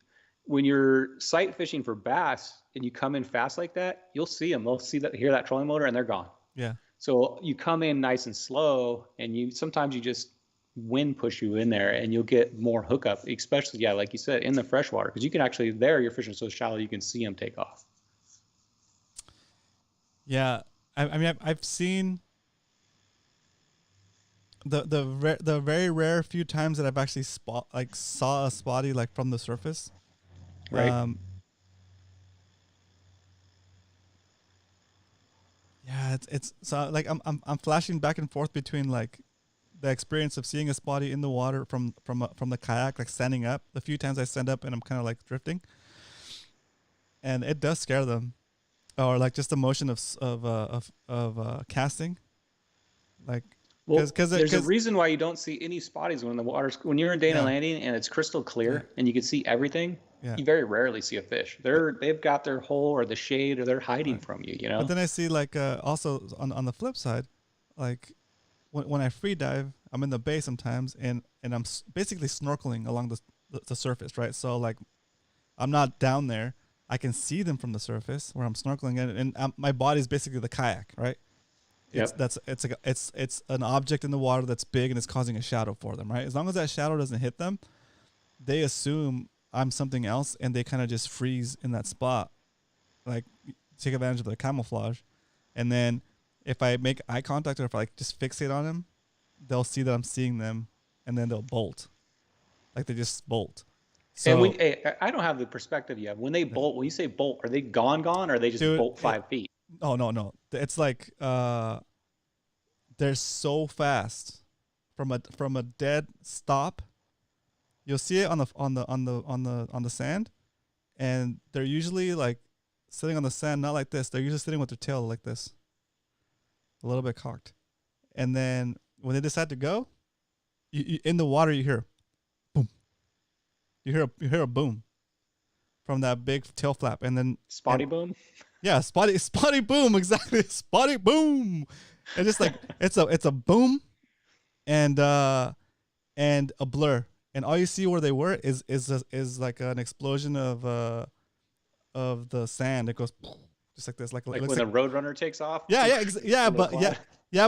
when you're sight fishing for bass and you come in fast like that, you'll see them. They'll hear that trolling motor and they're gone. Yeah. So you come in nice and slow, and sometimes you just wind push you in there, and you'll get more hookup, especially like you said, in the freshwater, because you can actually you're fishing so shallow you can see them take off. Yeah, I mean I've seen the very rare few times that I've actually saw a spotty like from the surface. Right. Yeah, it's so like I'm flashing back and forth between like the experience of seeing a spotty in the water from the kayak, like standing up. The few times I stand up and I'm kind of like drifting, and it does scare them, or like just the motion of casting, like. Well, there's a reason why you don't see any spotties when you're in Dana Landing and it's crystal clear and you can see everything. Yeah. you very rarely see a fish. They've got their hole or the shade, or they're hiding from you. You know. But then I see like also on the flip side, like when I free dive, I'm in the bay sometimes, and I'm basically snorkeling along the surface, right? So like I'm not down there. I can see them from the surface where I'm snorkeling, and my body's basically the kayak, right? It's an object in the water that's big and it's causing a shadow for them, right? As long as that shadow doesn't hit them, they assume I'm something else, and they kind of just freeze in that spot, like take advantage of the camouflage. And then if I make eye contact, or if I like just fixate on them, they'll see that I'm seeing them, and then they'll bolt, like they just bolt. So And I don't have the perspective yet. When they bolt, when you say bolt, are they gone, or are they just bolt 5 feet? no. It's like they're so fast from a dead stop. You'll see it on the sand, and they're usually like sitting on the sand, not like this. They're usually sitting with their tail like this, a little bit cocked. And then when they decide to go, you in the water, you hear boom. You hear a boom from that big tail flap, and then Spotty boom. Yeah, spotty boom, exactly. Spotty boom. It's just like it's a boom and a blur. And all you see where they were is like an explosion of the sand. It goes just like this, like when the Roadrunner takes off. Yeah,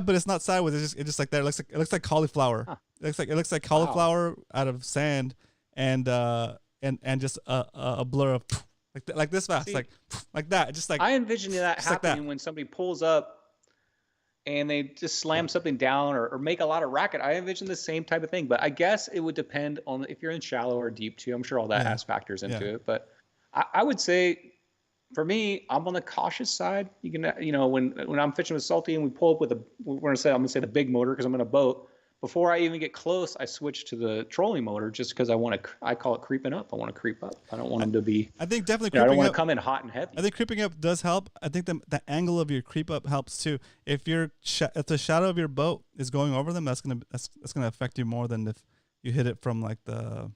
but it's not sideways. It's just like that. It looks like cauliflower. Huh. It looks like cauliflower out of sand, and just a blur of like this fast, like that. Just like I envision that happening when somebody pulls up and they just slam something down or make a lot of racket. I envision the same type of thing, but I guess it would depend on if you're in shallow or deep too. I'm sure all that has factors into it, but I would say for me, I'm on the cautious side. You can, when I'm fishing with Salty and we pull up with I'm gonna say the big motor because I'm in a boat. Before I even get close, I switch to the trolling motor just because I call it creeping up. I want to creep up. I don't want them to be. I think definitely creeping I don't want up, to come in hot and heavy. I think creeping up does help. I think the angle of your creep up helps too. If the shadow of your boat is going over them, that's gonna affect you more than if you hit it from with the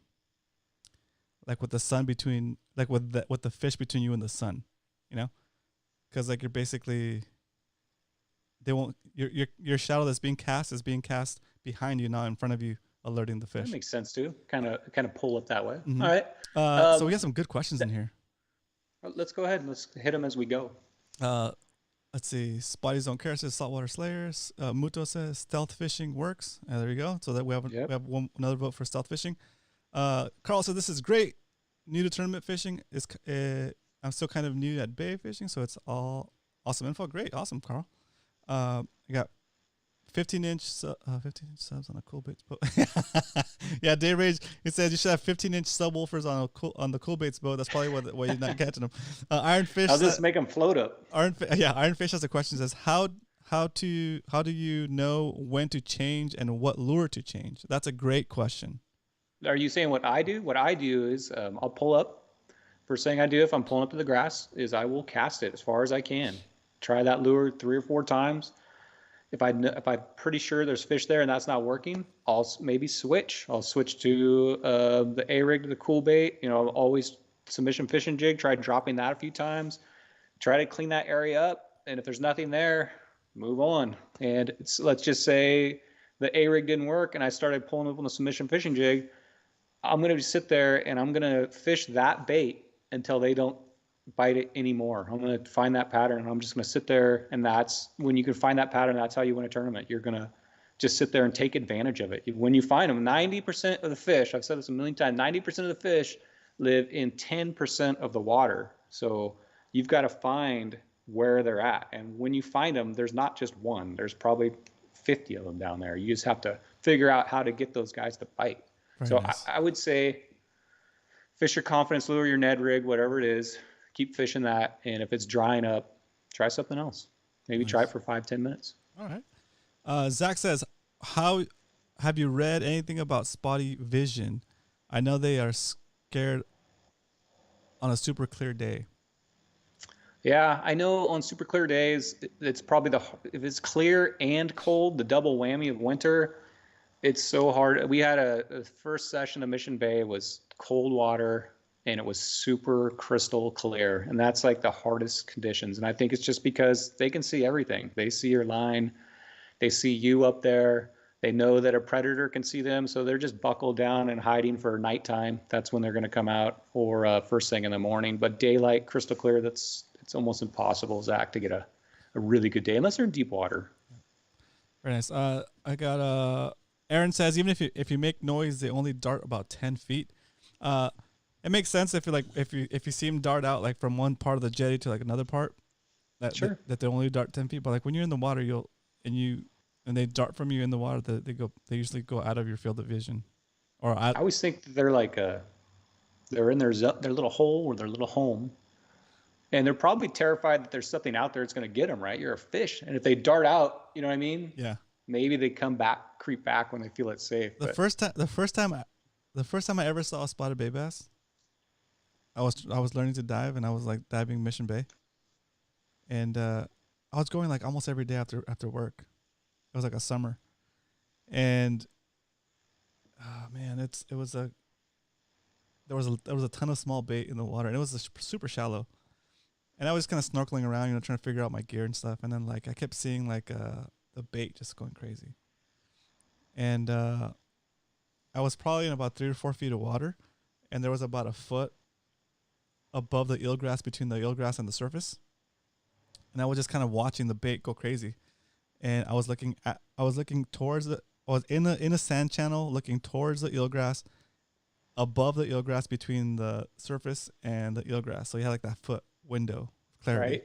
sun between, with the fish between you and the sun, because like you're basically, they won't, your shadow that's being cast is being cast behind you, not in front of you, alerting the fish. That makes sense too. Kind of pull up that way. Mm-hmm. All right. So we got some good questions in here. Let's go ahead and let's hit them as we go. Let's see. Spotties Don't Care says saltwater slayers. Muto says stealth fishing works. There you go. So that we have another vote for stealth fishing. Carl said this is great. New to tournament fishing. I'm still kind of new at bay fishing, so it's all awesome info. Great, awesome, Carl. I got 15-inch subs on a cool baits boat. Yeah, Day Rage, it says you should have 15-inch subwoofers on the cool baits boat. That's probably why you're not catching them. Ironfish. I'll just make them float up. Ironfish has a question. Says how do you know when to change and what lure to change? That's a great question. Are you saying what I do? What I do is I'll pull up. First thing I do if I'm pulling up to the grass is I will cast it as far as I can. Try that lure 3 or 4 times. If I'm pretty sure there's fish there and that's not working, I'll maybe switch. I'll switch to the A-rig to the cool bait. Always submission fishing jig. Try dropping that a few times. Try to clean that area up. And if there's nothing there, move on. And let's just say the A-rig didn't work and I started pulling up on the submission fishing jig. I'm going to sit there and I'm going to fish that bait until they don't bite it anymore. I'm going to find that pattern and I'm just going to sit there, and that's when you can find that pattern. That's how you win a tournament. You're going to just sit there and take advantage of it. When you find them, 90% of the fish, I've said this a million times, 90% of the fish live in 10% of the water. So you've got to find where they're at. And when you find them, there's not just one, there's probably 50 of them down there. You just have to figure out how to get those guys to bite. Very nice. I would say fish your confidence lure, your Ned rig, whatever it is. Keep fishing that, and if it's drying up, try something else. Maybe try it for 5-10 minutes. All right. Zach says, "How have you read anything about spotty vision? I know they are scared on a super clear day." Yeah, I know on super clear days, it's probably if it's clear and cold, the double whammy of winter. It's so hard. We had a first session of Mission Bay was cold water, and it was super crystal clear. And that's like the hardest conditions. And I think it's just because they can see everything. They see your line, they see you up there. They know that a predator can see them, so they're just buckled down and hiding for nighttime. That's when they're going to come out, or first thing in the morning. But daylight, crystal clear, it's almost impossible, Zach, to get a really good day unless they're in deep water. Very nice. I got Aaron says even if you make noise, they only dart about 10 feet. It makes sense if you see them dart out like from one part of the jetty to like another part. That they only dart 10 feet. But like when you're in the water, and they dart from you in the water, they usually go out of your field of vision. I always think they're like they're in their little hole or their little home, and they're probably terrified that there's something out there that's going to get them. Right? You're a fish, and if they dart out, you know what I mean? Yeah. Maybe they creep back when they feel it's safe. The first time I ever saw a spotted bay bass, I was learning to dive, and I was like diving Mission Bay, and I was going like almost every day after work. It was like a summer, and man, there was a ton of small bait in the water, and it was super shallow. And I was kind of snorkeling around, trying to figure out my gear and stuff. And then like I kept seeing like the bait just going crazy, and I was probably in about 3 or 4 feet of water, and there was about a foot above the eelgrass, between the eelgrass and the surface, and I was just kind of watching the bait go crazy. And I was looking towards I was in a sand channel looking towards the eelgrass, above the eelgrass between the surface and the eelgrass. So you had like that foot window of clarity. Right.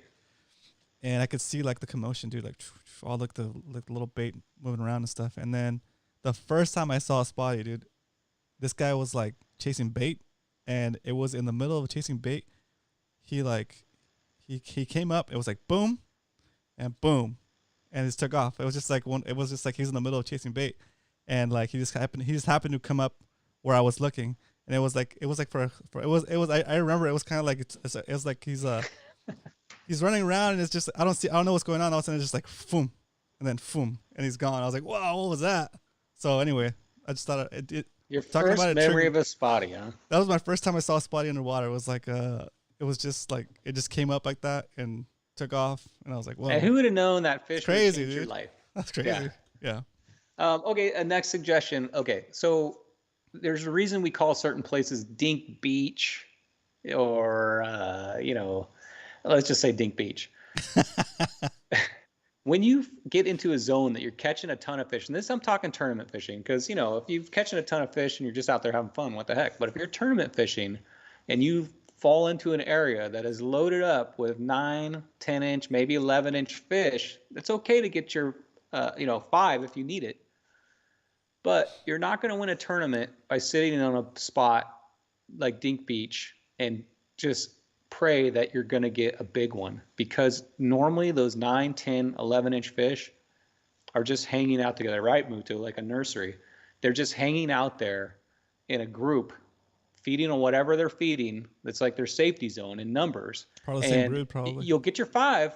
And I could see like the commotion, dude, like all like the little bait moving around and stuff. And then the first time I saw a spotty, dude, this guy was like chasing bait, and it was in the middle of chasing bait. He came up, it was like boom and boom. And it just took off. It was just like he's in the middle of chasing bait, and like he just happened to come up where I was looking, and it was like I remember it was kind of like it was like he's running around, and it's just I don't know what's going on. All of a sudden it's just like boom, and then boom, and he's gone. I was like, wow, what was that? So anyway, I just thought your first memory of a spotty, huh? That was my first time I saw a spotty underwater. It was like it was just like it just came up like that and took off, and I was like, "Whoa!" And who would have known that fish would change dude. your life? That's crazy. Yeah. Okay. A next suggestion. Okay, so there's a reason we call certain places Dink Beach, or let's just say Dink Beach. When you get into a zone that you're catching a ton of fish, and this I'm talking tournament fishing, because if you're catching a ton of fish and you're just out there having fun, what the heck? But if you're tournament fishing and you fall into an area that is loaded up with 9, 10-inch, maybe 11-inch fish, it's okay to get your 5 if you need it. But you're not going to win a tournament by sitting on a spot like Dink Beach and just pray that you're going to get a big one, because normally those 9, 10, 11-inch fish are just hanging out together, right, Muto? Like a nursery. They're just hanging out there in a group, feeding on whatever they're feeding. That's like their safety zone in numbers. Probably the same brood, probably. You'll get your 5,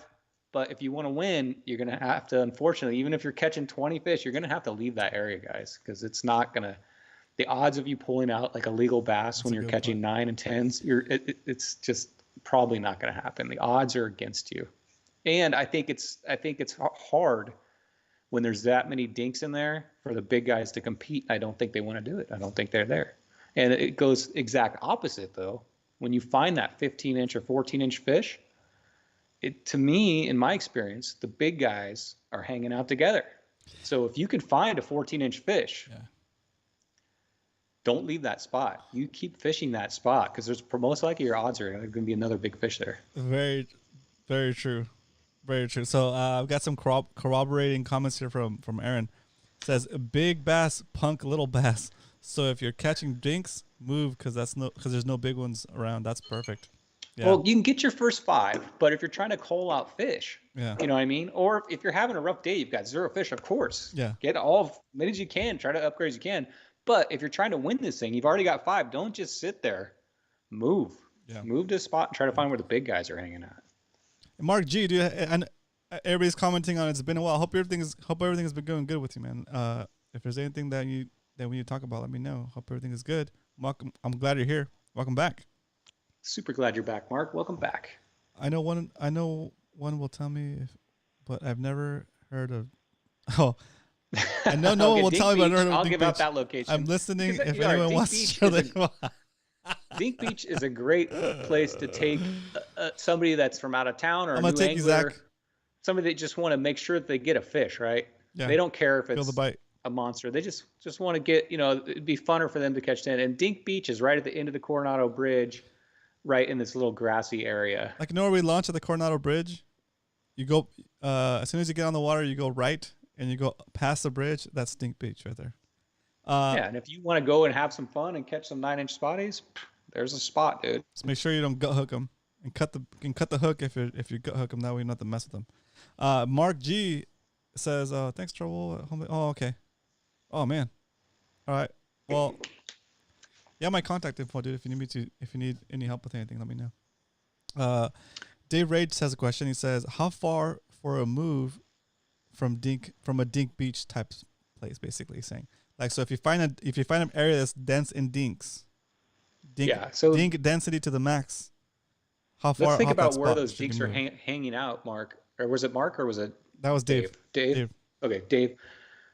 but if you want to win, you're going to have to, unfortunately, even if you're catching 20 fish, you're going to have to leave that area, guys, because it's not going to, the odds of you pulling out like a legal bass when you're catching 9 and 10s, it's just probably not going to happen. The odds are against you. And I think it's hard when there's that many dinks in there for the big guys to compete. I don't think they want to do it. I don't think they're there. And it goes exact opposite, though. When you find that 15-inch or 14-inch fish, to me, in my experience, the big guys are hanging out together. So if you can find a 14-inch fish, don't leave that spot. You keep fishing that spot, because there's most likely your odds are going to be another big fish there. Very, very true. Very true. So I've got some corroborating comments here from Aaron. It says, big bass punk little bass. So if you're catching dinks, move, because there's no big ones around. That's perfect. Yeah. Well, you can get your first 5, but if you're trying to call out fish, you know what I mean? Or if you're having a rough day, you've got 0 fish, of course. Yeah. Get as many as you can. Try to upgrade as you can. But if you're trying to win this thing, you've already got 5. Don't just sit there. Move. Yeah. Move to a spot and try to find where the big guys are hanging out. Mark G, dude, and everybody's commenting on it. It's been a while. Hope everything has been going good with you, man. If there's anything that we need to talk about, let me know. Hope everything is good. Welcome. I'm glad you're here. Welcome back. Super glad you're back, Mark. Welcome back. I know one will tell me, but I've never heard of. Oh, I know no one will Dink tell me, but I've Beach, never heard of I'll Dink give Beach. out that location. I'm listening. Because, If anyone wants to share Dink Beach is a great place to take somebody that's from out of town or I'm a gonna new take you, angler, Zach. somebody that just want to make sure that they get a fish, right? Yeah. They don't care if Feel it's the bite. a monster. They just want to get, it'd be funner for them to catch 10. And Dink Beach is right at the end of the Coronado Bridge, right in this little grassy area. Like, where we launch at the Coronado Bridge, you go as soon as you get on the water, you go right and you go past the bridge. That's Dink Beach right there. Yeah, and if you want to go and have some fun and catch some 9-inch spotties, there's a spot, dude. Just make sure you don't gut hook them and cut the hook if you gut hook them. That way you don't have to mess with them. Mark G says, "Thanks, Trouble." Oh, okay. Oh man. All right. Well, yeah, my contact info, dude. If you need any help with anything, let me know. Dave Rage has a question. He says, "How far for a move from a Dink Beach type place?" Basically, he's saying, like, so if you find an area that's dense in dinks, dink density to the max. How far? Let's think off that about where spot those should you dinks are move? hanging out, Mark. Or was it Mark or was it? That was Dave. Dave. Okay, Dave.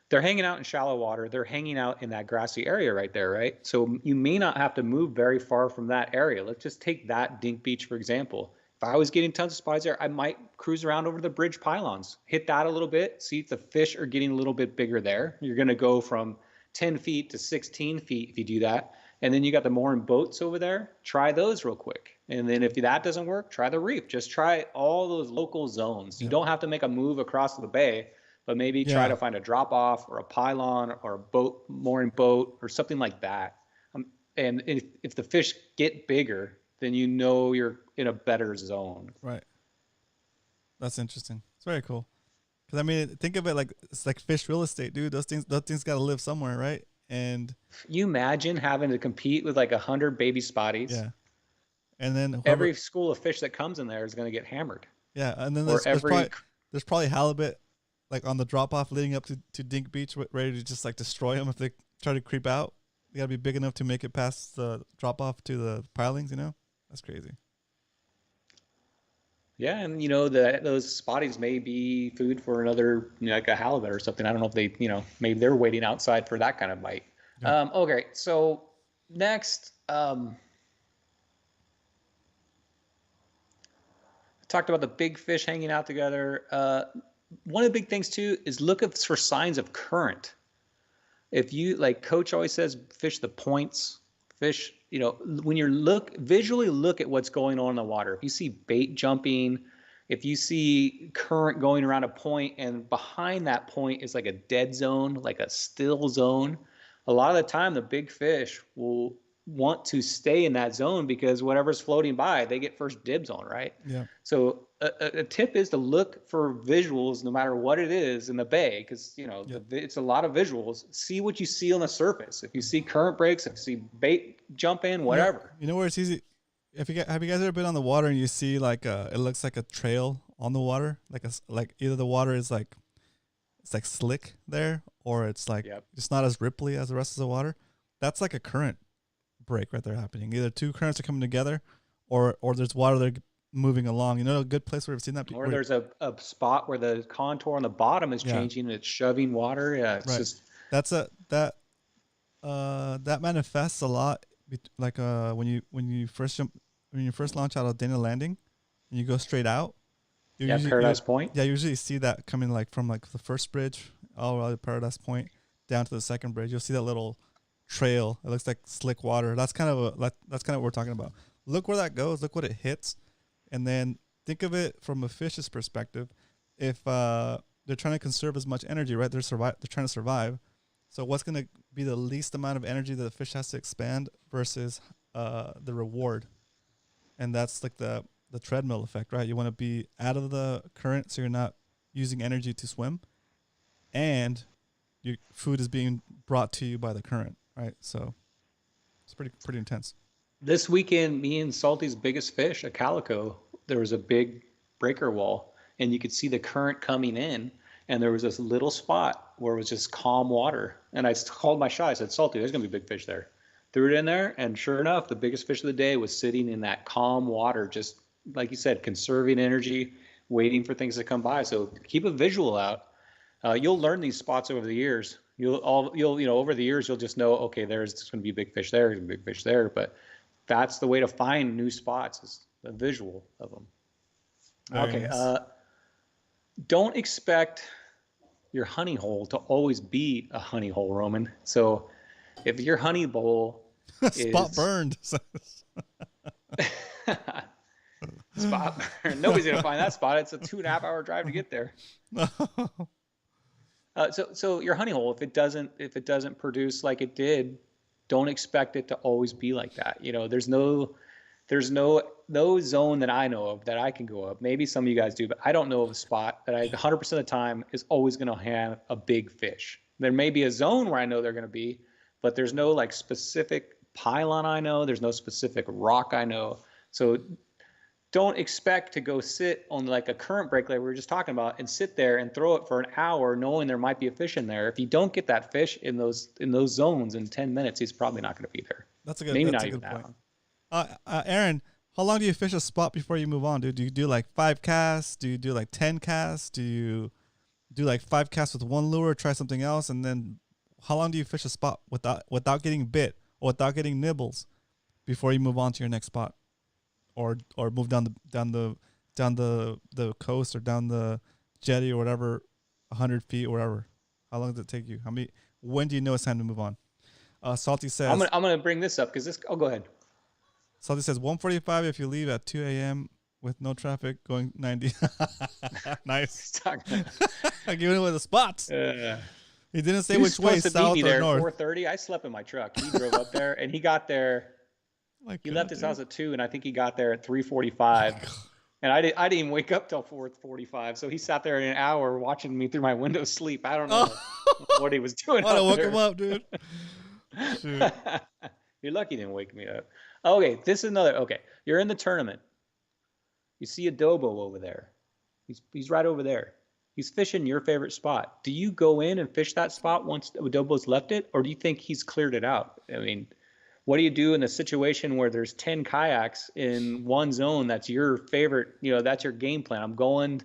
They're hanging out in shallow water. They're hanging out in that grassy area right there, right? So you may not have to move very far from that area. Let's just take that Dink Beach, for example. If I was getting tons of spotties there, I might cruise around over the bridge pylons, hit that a little bit, see if the fish are getting a little bit bigger there. You're going to go from 10 feet to 16 feet if you do that. And then you got the mooring boats over there. Try those real quick. And then if that doesn't work, try the reef. Just try all those local zones. You don't have to make a move across the bay, but maybe try to find a drop off or a pylon or a boat, mooring boat or something like that. And if the fish get bigger, then you're in a better zone. Right. That's interesting. It's very cool. Because I mean, think of it like it's like fish real estate, dude. Those things got to live somewhere, right? And you imagine having to compete with like 100 baby spotties. Yeah. And then every school of fish that comes in there is going to get hammered. Yeah, and then there's probably halibut like on the drop off leading up to Dink Beach, ready to just like destroy them if they try to creep out. You gotta be big enough to make it past the drop off to the pilings. That's crazy. Yeah, and those spotties may be food for another, like a halibut or something. I don't know if they, maybe they're waiting outside for that kind of bite. Yeah. Okay, so next, talked about the big fish hanging out together. One of the big things too is look for signs of current. If you, like Coach always says, fish the points. Fish, when you visually look at what's going on in the water. If you see bait jumping, if you see current going around a point and behind that point is like a dead zone, like a still zone, a lot of the time the big fish will want to stay in that zone because whatever's floating by, they get first dibs on, right? Yeah. So a tip is to look for visuals no matter what it is in the bay because, it's a lot of visuals. See what you see on the surface. If you see current breaks, if you see bait jump in, whatever. You know where it's easy? Have you guys ever been on the water and you see like it looks like a trail on the water? Like either the water is like, it's like slick there or it's like it's not as ripply as the rest of the water. That's like a current break right there happening. Either two currents are coming together or there's water there moving along. A good place where we've seen that. Or there's a spot where the contour on the bottom is changing and it's shoving water. Yeah, it's just that manifests a lot. Like when you first launch out of Dana Landing and you go straight out. Paradise Point. Yeah, you usually see that coming like from like the first bridge all the way to Paradise Point down to the second bridge. You'll see that little trail. It looks like slick water. That's kind of what we're talking about. Look where that goes. Look what it hits. And then think of it from a fish's perspective. If they're trying to conserve as much energy, right? They're trying to survive. So what's going to be the least amount of energy that the fish has to expand versus the reward? And that's like the treadmill effect, right? You want to be out of the current so you're not using energy to swim, and your food is being brought to you by the current, right? So it's pretty intense. This weekend, me and Salty's biggest fish, a calico, there was a big breaker wall and you could see the current coming in and there was this little spot where it was just calm water. And I called my shot. I said, Salty, there's going to be big fish there. threw it in there, and sure enough, the biggest fish of the day was sitting in that calm water, just like you said, conserving energy, waiting for things to come by. So keep a visual out. You'll learn these spots over the years. Over the years, you'll just know, okay, there's going to be a big fish there, there's a big fish there. But that's the way to find new spots, is a visual of them. Okay. Don't expect your honey hole to always be a honey hole, Roman. So if your honey bowl spot burned. Spot burned. Nobody's going to find that spot. It's a 2.5-hour drive to get there. So your honey hole, if it doesn't produce like it did, don't expect it to always be like that. There's no zone that I know of that I can go up. Maybe some of you guys do, but I don't know of a spot that 100% of the time is always going to have a big fish. There may be a zone where I know they're going to be, but there's no like specific pylon I know. There's no specific rock I know. So don't expect to go sit on like a current break like we were just talking about and sit there and throw it for an hour knowing there might be a fish in there. If you don't get that fish in those zones in 10 minutes, he's probably not going to be there. That's a good, maybe that's not a good even point. that one. Aaron, how long do you fish a spot before you move on, dude? Do you do like 5 casts? Do you do like 10 casts? Do you do like 5 casts with one lure, try something else? And then how long do you fish a spot without getting bit or without getting nibbles before you move on to your next spot? Or move down the coast or down the jetty or whatever, 100 feet or whatever. How long does it take you? When do you know it's time to move on? Salty says, I'm gonna bring this up because this. Oh, go ahead. Salty says 1:45 if you leave at 2 a.m. with no traffic going 90. Nice. Giving away the spots. He didn't say which way, south or north. 4:30. I slept in my truck. He drove up there and he got there. He left his house at 2, and I think he got there at 3:45. And I didn't even wake up till 4:45. So he sat there in an hour watching me through my window sleep. I don't know what he was doing. I woke him up, dude. Shoot. You're lucky he didn't wake me up. Okay, this is another. Okay, you're in the tournament. You see Adobo over there. He's right over there. He's fishing your favorite spot. Do you go in and fish that spot once Adobo's left it, or do you think he's cleared it out? I mean, what do you do in a situation where there's 10 kayaks in one zone that's your favorite, that's your game plan? I'm going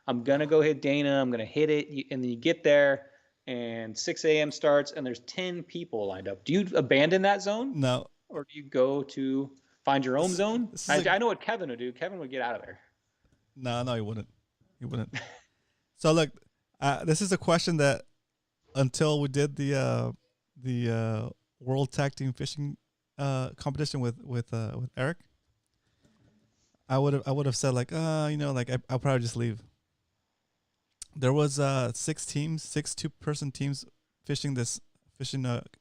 to go hit Dana. I'm going to hit it. And then you get there and 6 a.m. starts and there's 10 people lined up. Do you abandon that zone? No. Or do you go to find your own zone? I know what Kevin would do. Kevin would get out of there. No, he wouldn't. He wouldn't. So look, this is a question that until we did the World Tag Team Fishing competition with Eric, I would have said like I'll probably just leave. There was 6 2-person teams fishing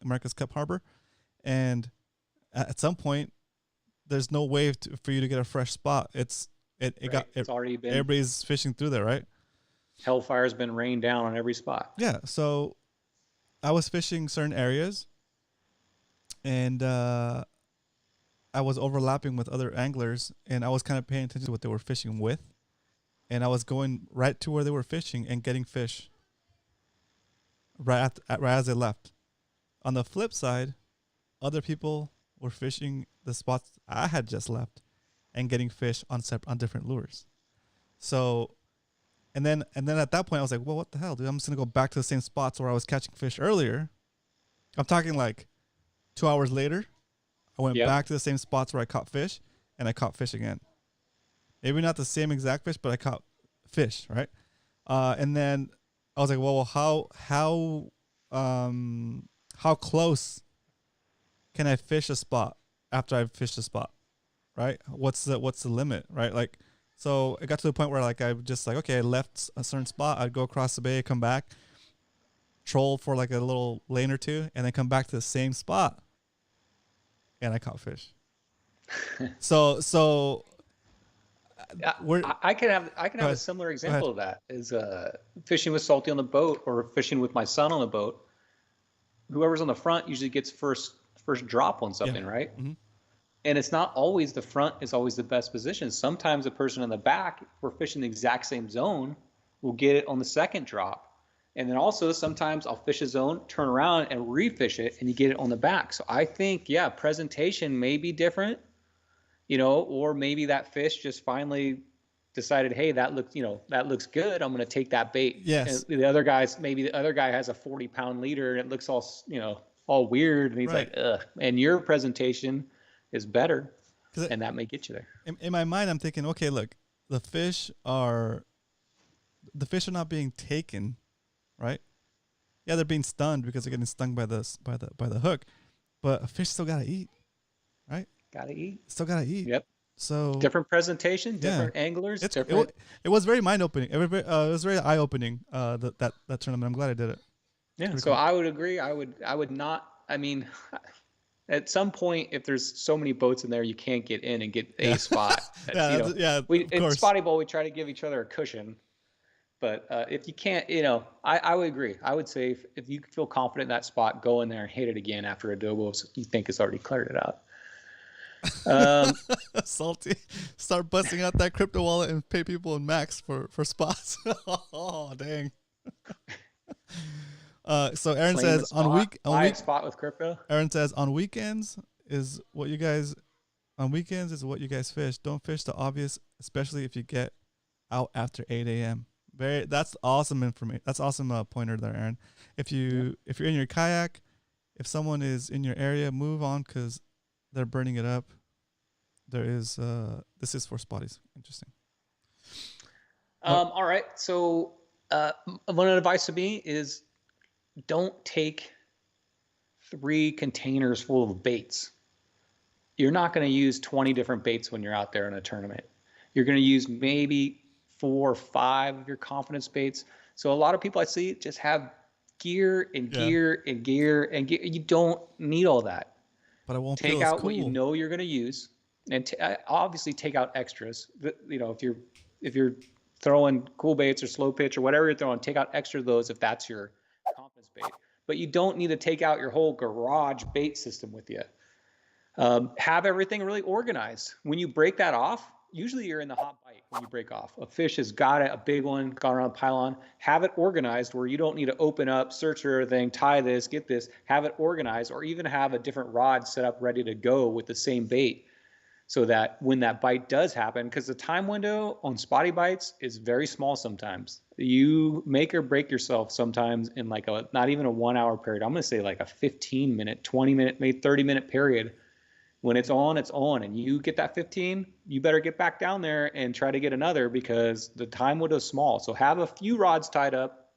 America's Cup Harbor, and at some point there's no way for you to get a fresh spot. It's already been, everybody's fishing through there, right? Hellfire's been rained down on every spot. Yeah, so I was fishing certain areas. And I was overlapping with other anglers, and I was kind of paying attention to what they were fishing with. And I was going right to where they were fishing and getting fish right as they left. On the flip side, other people were fishing the spots I had just left and getting fish on different lures. So, and then at that point, I was like, well, what the hell, dude? I'm just going to go back to the same spots where I was catching fish earlier. I'm talking like 2 hours later, I went back to the same spots where I caught fish, and I caught fish again. Maybe not the same exact fish, but I caught fish, right? And then I was like, well, how close can I fish a spot after I've fished a spot, right? What's the limit, right? Like, so it got to the point where like I just like, okay, I left a certain spot, I'd go across the bay, come back, troll for like a little lane or two, and then come back to the same spot. And I caught fish. So I can have a similar example of that. Is fishing with Salty on the boat or fishing with my son on the boat. Whoever's on the front usually gets first drop on something, right? Mm-hmm. And it's not always the front is always the best position. Sometimes the person in the back, if we're fishing the exact same zone, will get it on the second drop. And then also sometimes I'll fish a zone, turn around and refish it, and you get it on the back. So I think, yeah, presentation may be different, or maybe that fish just finally decided, hey, that looks good. I'm going to take that bait. Yes. And maybe the other guy has a 40-pound leader and it looks all weird. And he's Right. like, ugh. And your presentation is better, and that may get you there. In my mind, I'm thinking, okay, look, the fish are not being taken, right? Yeah, they're being stunned because they're getting stung by the hook, but a fish still gotta eat, right? Gotta eat. Still gotta eat. Yep. So different presentation, different anglers. It was very mind opening. It was very eye opening. That tournament. I'm glad I did it. Yeah. So cool. I would agree. I would not. I mean, at some point, if there's so many boats in there, you can't get in and get a spot. In Spotty Bowl, we try to give each other a cushion. But if you can't, I would agree. I would say if you feel confident in that spot, go in there and hit it again after adobo if you think it's already cleared it out. Salty. Start busting out that crypto wallet and pay people in max for spots. Oh, dang. So Aaron says spot with crypto. Aaron says on weekends is what you guys fish. Don't fish the obvious, especially if you get out after 8 a.m. That's awesome information. That's awesome pointer there, Aaron. If you're in your kayak, if someone is in your area, move on because they're burning it up. This is for spotties. Interesting. All right. So one advice to me is don't take 3 containers full of baits. You're not going to use 20 different baits when you're out there in a tournament. You're going to use maybe 4 or 5 of your confidence baits. So a lot of people I see just have gear and gear and gear and gear. You don't need all that. But I won't take out what you know you're going to use, and obviously take out extras. If you're throwing cool baits or slow pitch or whatever you're throwing, take out extra of those if that's your confidence bait. But you don't need to take out your whole garage bait system with you. Have everything really organized. When you break that off, usually you're in the hot bite when you break off. A fish has got a big one, gone around the pylon. Have it organized where you don't need to open up, search for everything, tie this, get this. Have it organized, or even have a different rod set up ready to go with the same bait, so that when that bite does happen, because the time window on spotty bites is very small sometimes. You make or break yourself sometimes in like not even a 1 hour period. I'm going to say like a 15-minute, 20-minute, maybe 30-minute period. When it's on, and you get that 15, you better get back down there and try to get another because the time window is small. So have a few rods tied up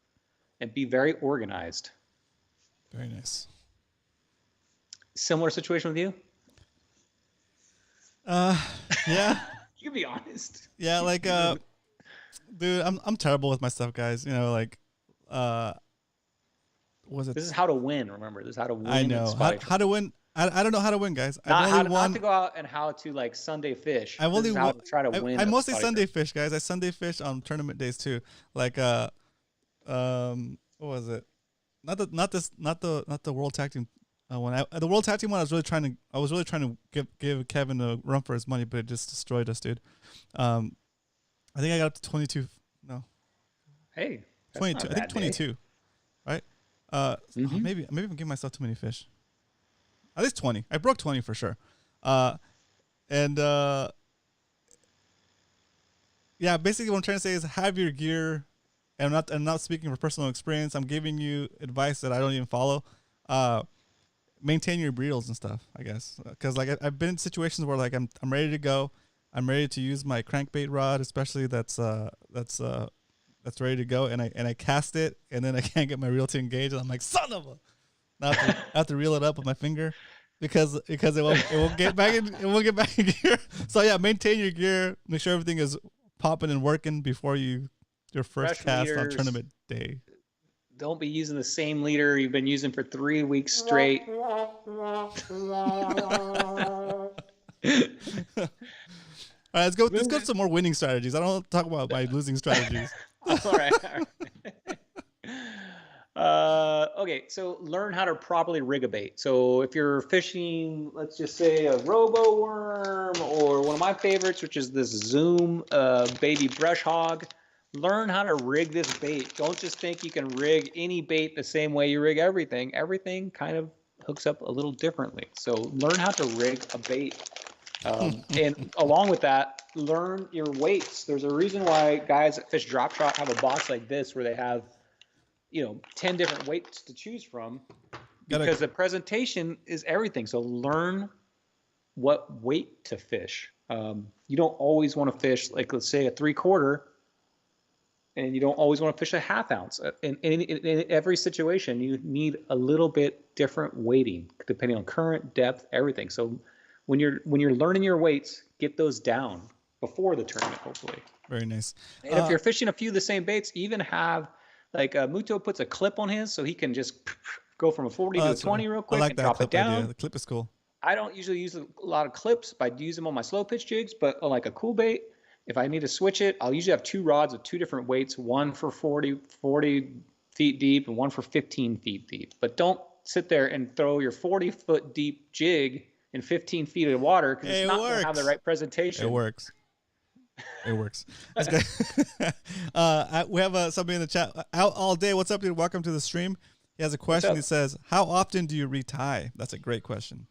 and be very organized. Very nice. Similar situation with you? Yeah. You can be honest. Yeah, like dude, I'm terrible with my stuff, guys. This is how to win, remember. This is how to win. I know. How to win. I don't know how to win, guys. Not to go out and how to like Sunday fish. I've only how to try to win. I mostly Sunday fish, guys. I Sunday fish on tournament days too. Like what was it? Not the World Tag Team one. The World Tag Team one. I was really trying to give Kevin a run for his money, but it just destroyed us, dude. I think I got up to 22. No. Hey. 22. I think 22. Day. Right. Maybe I'm giving myself too many fish. At least 20. I broke 20 for sure. Yeah, basically what I'm trying to say is have your gear, and I'm not speaking from personal experience. I'm giving you advice that I don't even follow. Maintain your reels and stuff, I guess. Because like I've been in situations where like I'm ready to go. I'm ready to use my crankbait rod, especially that's ready to go, and I cast it, and then I can't get my reel to engage, and I'm like, son of a. I have to reel it up with my finger because it won't get back in gear. So yeah, maintain your gear. Make sure everything is popping and working before your first cast on tournament day. Don't be using the same leader you've been using for 3 weeks straight. All right, let's go to some more winning strategies. I don't want to talk about my losing strategies. All right. Okay, so learn how to properly rig a bait. So if you're fishing, let's just say a robo worm, or one of my favorites, which is this Zoom baby brush hog, learn how to rig this bait. Don't just think you can rig any bait the same way you rig everything. Everything kind of hooks up a little differently. So learn how to rig a bait. And along with that, learn your weights. There's a reason why guys that fish drop shot have a box like this where they have, 10 different weights to choose from, because the presentation is everything. So learn what weight to fish. You don't always want to fish, like, let's say a 3/4, and you don't always want to fish a 1/2 ounce. In every situation, you need a little bit different weighting depending on current, depth, everything. So when you're learning your weights, get those down before the tournament, hopefully. Very nice. And if you're fishing a few of the same baits, even have, like, Muto puts a clip on his so he can just go from a 40 to a 20 real quick and drop it down. Idea. The clip is cool. I don't usually use a lot of clips, but I use them on my slow pitch jigs. But on like a cool bait, if I need to switch it, I'll usually have 2 rods with 2 different weights, one for 40 feet deep and one for 15 feet deep. But don't sit there and throw your 40-foot deep jig in 15 feet of water, because it's not going to have the right presentation. It works. It works. That's good. We have somebody in the chat. Out all day. What's up, dude? Welcome to the stream. He has a question. He says, how often do you retie? That's a great question.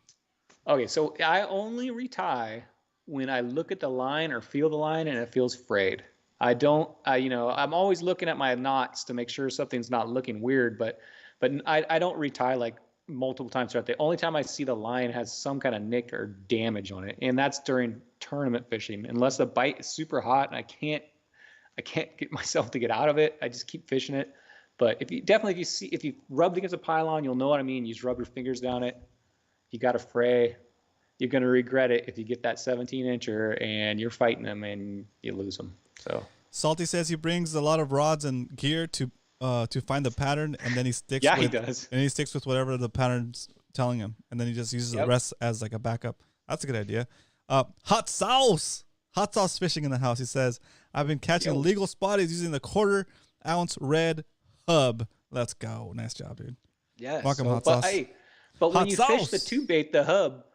Okay, so I only retie when I look at the line or feel the line and it feels frayed. I don't, I'm always looking at my knots to make sure something's not looking weird, but I don't retie like multiple times throughout. The only time I see the line has some kind of nick or damage on it, and that's during tournament fishing. Unless the bite is super hot and I can't get myself to get out of it, I just keep fishing it. But if you rubbed against a pylon, you'll know what I mean. You just rub your fingers down it. You got a fray. You're going to regret it if you get that 17-incher and you're fighting them and you lose them. So Salty says he brings a lot of rods and gear to find the pattern, and then he sticks. Yeah, he does. And he sticks with whatever the pattern's telling him, and then he just uses the rest as like a backup. That's a good idea. Hot sauce fishing in the house. He says, I've been catching illegal spotties using the 1/4 ounce red hub. Let's go. Nice job, dude. Yes. Welcome, Hot Sauce. But when you fish the 2 bait, the hub,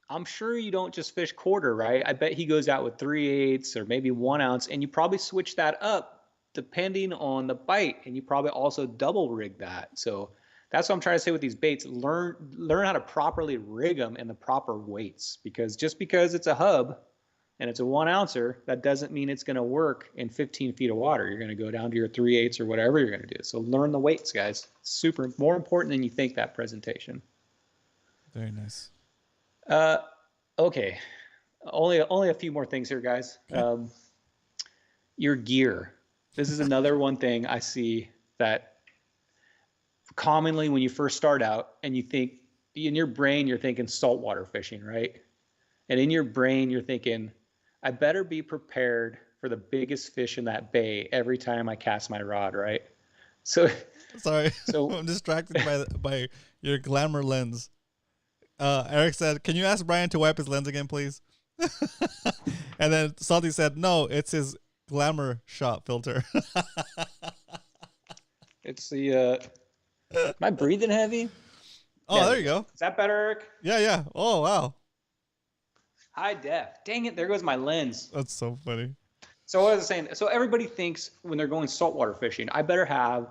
I'm sure you don't just fish 1/4, right? I bet he goes out with 3/8 or maybe 1 ounce, and you probably switch that up depending on the bite, and you probably also double rig that. So that's what I'm trying to say with these baits. Learn how to properly rig them in the proper weights, because just because it's a hub and it's a 1 ouncer, that doesn't mean it's going to work in 15 feet of water. You're going to go down to your 3/8 or whatever you're going to do. So learn the weights, guys. Super more important than you think, that presentation. Very nice. Okay. Only a few more things here, guys. Okay. Your gear. This is another one thing I see that commonly when you first start out and you think, in your brain, you're thinking saltwater fishing, right? And in your brain, you're thinking, I better be prepared for the biggest fish in that bay every time I cast my rod, right? So sorry, I'm distracted by your glamour lens. Eric said, can you ask Brian to wipe his lens again, please? And then Salty said, no, it's his glamour shot filter. It's the am I breathing heavy? Oh, yeah, there you go. Is that better, Eric? Yeah. Oh, wow. High def. Dang it, there goes my lens. That's so funny. So what I was saying, so everybody thinks when they're going saltwater fishing, I better have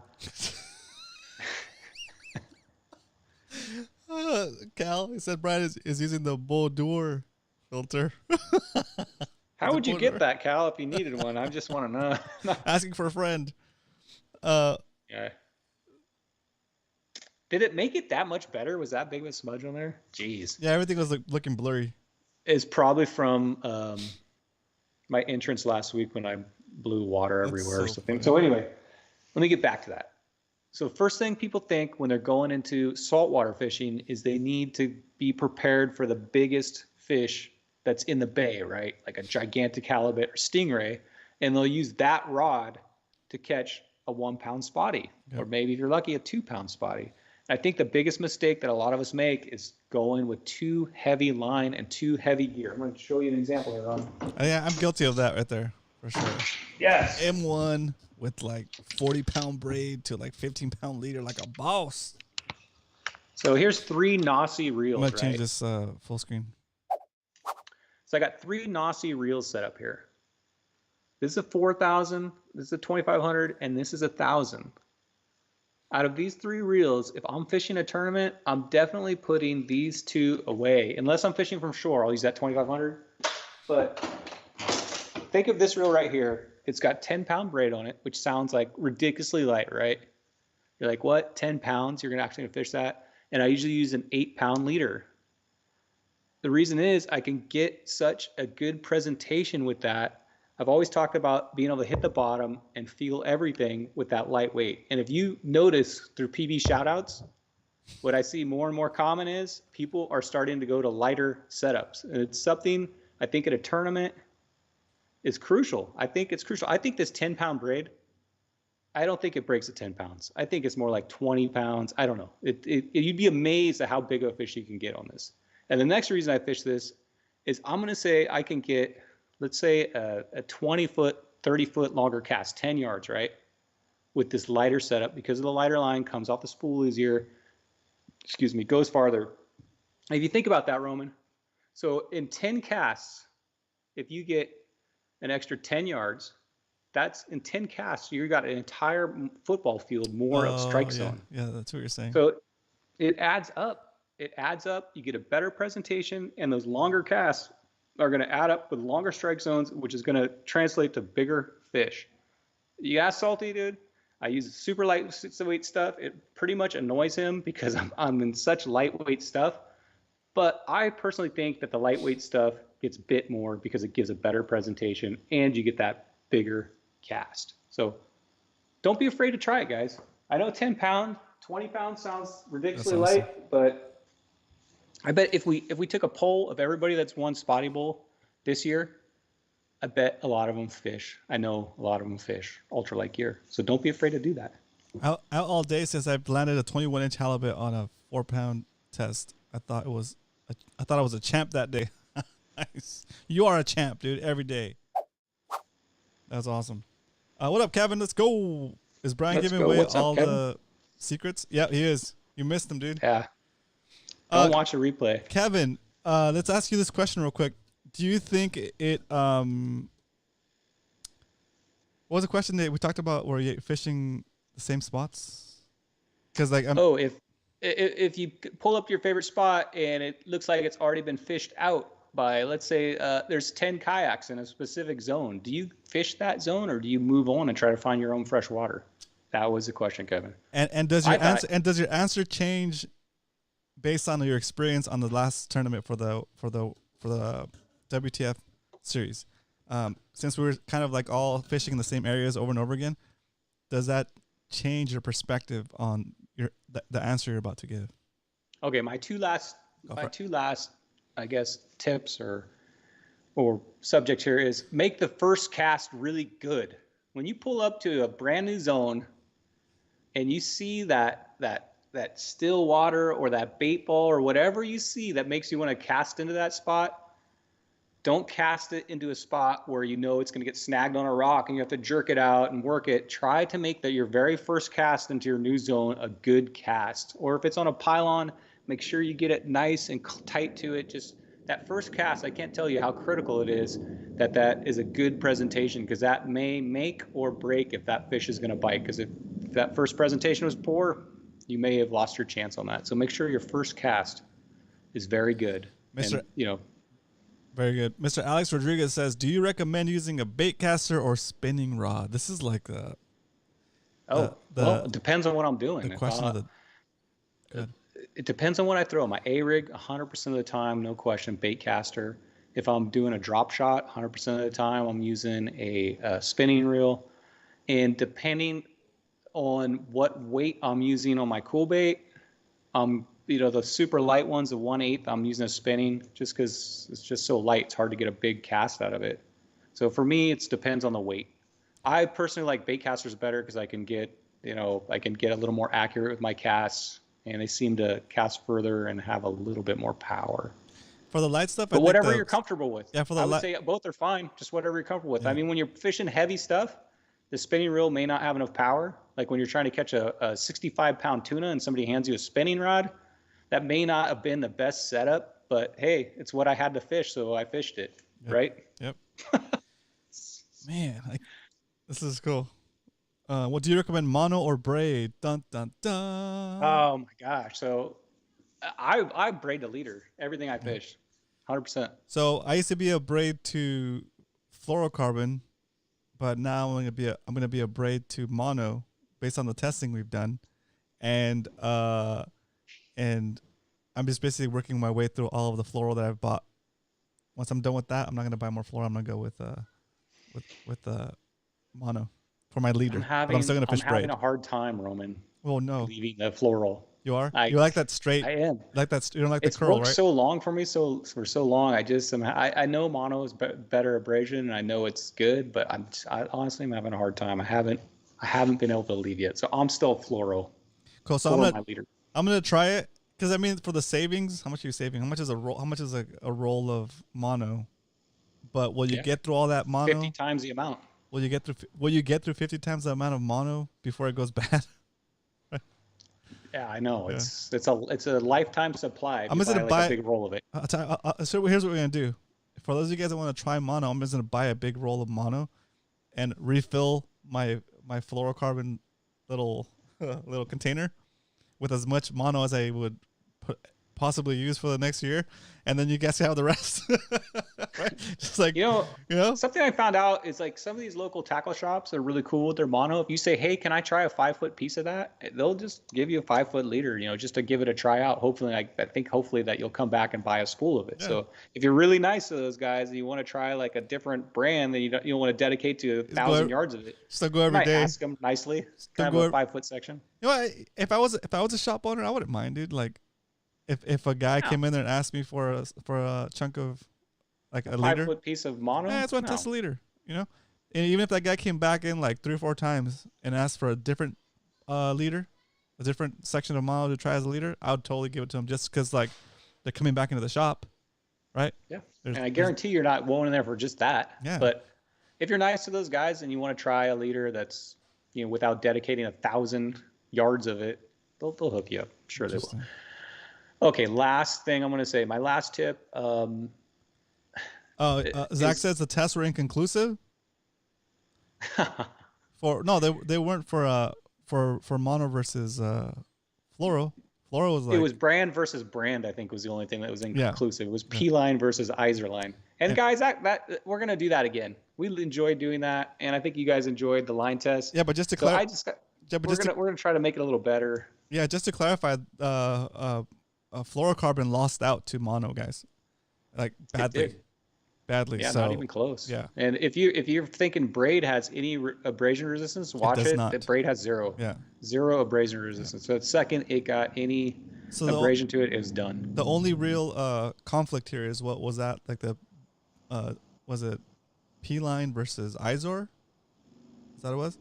Cal, he said Brian is using the Boudoir filter. How would you get that, Cal, if you needed one? I just want to know. Asking for a friend. Yeah. Did it make it that much better? Was that big of a smudge on there? Jeez. Yeah, everything was looking blurry. It's probably from my entrance last week when I blew water everywhere. So anyway, let me get back to that. So first thing people think when they're going into saltwater fishing is they need to be prepared for the biggest fish that's in the bay, right? Like a gigantic halibut or stingray. And they'll use that rod to catch a 1 pound spotty, or maybe if you're lucky, a 2 pound spotty. I think the biggest mistake that a lot of us make is going with too heavy line and too heavy gear. I'm going to show you an example here, Ron. Yeah, I'm guilty of that right there, for sure. Yes. M1 with like 40-pound braid to like 15-pound leader, like a boss. So here's 3 Nossi reels, I'm going to change right? this full screen. So I got 3 Nossi reels set up here. This is a 4,000. This is a 2,500, and this is 1,000. Out of these 3 reels, if I'm fishing a tournament, I'm definitely putting these 2 away. Unless I'm fishing from shore, I'll use that 2,500. But think of this reel right here. It's got 10-pound braid on it, which sounds like ridiculously light, right? You're like, what? 10 pounds? You're actually gonna fish that? And I usually use an 8-pound leader. The reason is I can get such a good presentation with that. I've always talked about being able to hit the bottom and feel everything with that lightweight. And if you notice through PB shoutouts, what I see more and more common is people are starting to go to lighter setups. And it's something I think at a tournament is crucial. I think it's crucial. I think this 10-pound braid, I don't think it breaks at 10 pounds. I think it's more like 20 pounds. I don't know. You'd be amazed at how big of a fish you can get on this. And the next reason I fish this is I'm going to say I can get, let's say a 20-foot, 30-foot longer cast, 10 yards, right? With this lighter setup, because of the lighter line, comes off the spool easier, goes farther. If you think about that, Roman, so in 10 casts, if you get an extra 10 yards, that's in 10 casts, you got an entire football field more of strike zone. Yeah, that's what you're saying. So it adds up. It adds up. You get a better presentation, and those longer casts are going to add up with longer strike zones, which is going to translate to bigger fish. You ask Salty, dude. I use super lightweight stuff. It pretty much annoys him because I'm in such lightweight stuff. But I personally think that the lightweight stuff gets bit more because it gives a better presentation, and you get that bigger cast. So don't be afraid to try it, guys. I know 10 pound, 20 pounds sounds ridiculously light, but I bet if we took a poll of everybody that's won Spotty Bowl this year, I bet a lot of them fish. I know a lot of them fish ultralight gear. So don't be afraid to do that. Out all day since I've landed a 21-inch halibut on a 4-pound test. I thought I was a champ that day. Nice. You are a champ, dude. Every day. That's awesome. What up, Kevin? Let's go. Is Brian giving away all the secrets? Yeah, he is. You missed him, dude. Yeah. Don't watch a replay. Kevin, let's ask you this question real quick. Do you think it what was the question that we talked about? Were you fishing the same spots? Because like if you pull up your favorite spot and it looks like it's already been fished out by, let's say there's 10 kayaks in a specific zone, do you fish that zone or do you move on and try to find your own fresh water? That was the question, Kevin. And does your answer change based on your experience on the last tournament for the WTF series? Since we were kind of like all fishing in the same areas over and over again, does that change your perspective on the answer you're about to give? Okay, my two last I guess tips or subject here is make the first cast really good. When you pull up to a brand new zone and you see that still water or that bait ball or whatever you see that makes you want to cast into that spot, don't cast it into a spot where you know it's going to get snagged on a rock and you have to jerk it out and work it. Try to make your very first cast into your new zone a good cast. Or if it's on a pylon, make sure you get it nice and tight to it. Just that first cast, I can't tell you how critical it is that is a good presentation, because that may make or break if that fish is going to bite. Because if that first presentation was poor, you may have lost your chance on that. So make sure your first cast is very good. Very good. Mr. Alex Rodriguez says, do you recommend using a bait caster or spinning rod? This is like well, it depends on what I'm doing. The question it depends on what I throw. My A-rig, 100% of the time, no question, bait caster. If I'm doing a drop shot, 100% of the time, I'm using a spinning reel. And depending on what weight I'm using on my cool bait, the super light ones, the 1/8, I'm using a spinning just because it's just so light. It's hard to get a big cast out of it. So for me, it depends on the weight. I personally like bait casters better because I can get a little more accurate with my casts, and they seem to cast further and have a little bit more power. For the light stuff, but whatever you're comfortable with. Yeah, I would say both are fine. Just whatever you're comfortable with. Yeah. I mean, when you're fishing heavy stuff, the spinning reel may not have enough power. Like when you're trying to catch a 65-pound tuna and somebody hands you a spinning rod, that may not have been the best setup, but hey, it's what I had to fish, so I fished it, right? Yep. Man, this is cool. What do you recommend, mono or braid? Dun dun dun. Oh my gosh! So I braid the leader. Everything I fish, 100%. So I used to be a braid to fluorocarbon, but now I'm gonna be a braid to mono based on the testing we've done, and I'm just basically working my way through all of the fluoro that I've bought. Once I'm done with that, I'm not gonna buy more fluoro. I'm gonna go with mono for my leader. But I'm still gonna fish I'm braid. having a hard time, Roman, Oh no, leaving the floral. you are. You like that straight? I am. Like that. You don't like It's the curl, worked right? so long for me, for so long. I know mono is better abrasion, and I know it's good, but I honestly am having a hard time. I haven't been able to leave yet, so I'm still floral. Cool. So For my leader. I'm gonna try it because I mean for the savings, how much are you saving? How much is a roll? How much is a roll of mono? But will you get through all that mono? 50 times the amount. Will you get through 50 times the amount of mono before it goes bad? Yeah, I know. Yeah. It's a lifetime supply. I'm just gonna buy a big roll of it. So here's what we're gonna do. For those of you guys that want to try mono, I'm just gonna buy a big roll of mono, and refill my fluorocarbon little little container with as much mono as I would possibly use for the next year, and then you guys have the rest. Right? Just like You know, something I found out is like some of these local tackle shops are really cool with their mono. If you say, "Hey, can I try a 5-foot piece of that?" They'll just give you a 5-foot leader, just to give it a try out. Hopefully, I think hopefully that you'll come back and buy a spool of it. Yeah. So if you're really nice to those guys and you want to try like a different brand that you don't want to dedicate to 1,000 yards of it, still go you every might day. ask them nicely. Still Can I have go a 5-foot section? You know, if I was a shop owner, I wouldn't mind, dude. Like, if a guy came in there and asked me for a chunk of like a liter, 5-foot piece of mono. yeah, that's what test a liter. And even if that guy came back in like 3 or 4 times and asked for a different liter, a different section of mono to try as a liter, I would totally give it to him just because like they're coming back into the shop, right? Yeah, and I guarantee you're not going in there for just that. Yeah. But if you're nice to those guys and you want to try a leader that's without dedicating 1,000 yards of it, they'll hook you up. Sure they will. Okay, last thing I'm going to say. My last tip. Zach says the tests were inconclusive. They weren't for mono versus fluoro. Fluoro was like, it was brand versus brand. I think was the only thing that was inconclusive. It was P-line versus Iserline. And guys, that we're gonna do that again. We enjoyed doing that, and I think you guys enjoyed the line test. Yeah, but just to clarify, we're gonna try to make it a little better. Yeah, just to clarify, fluorocarbon lost out to mono, guys, like badly. Yeah, so, not even close. Yeah. And if you're thinking braid has any abrasion resistance, watch it. The braid has 0. Yeah. 0 abrasion resistance. So the second it got any abrasion to it, it was done. The only real conflict here is what was that like the was it P-line versus Izor? Is that what it was?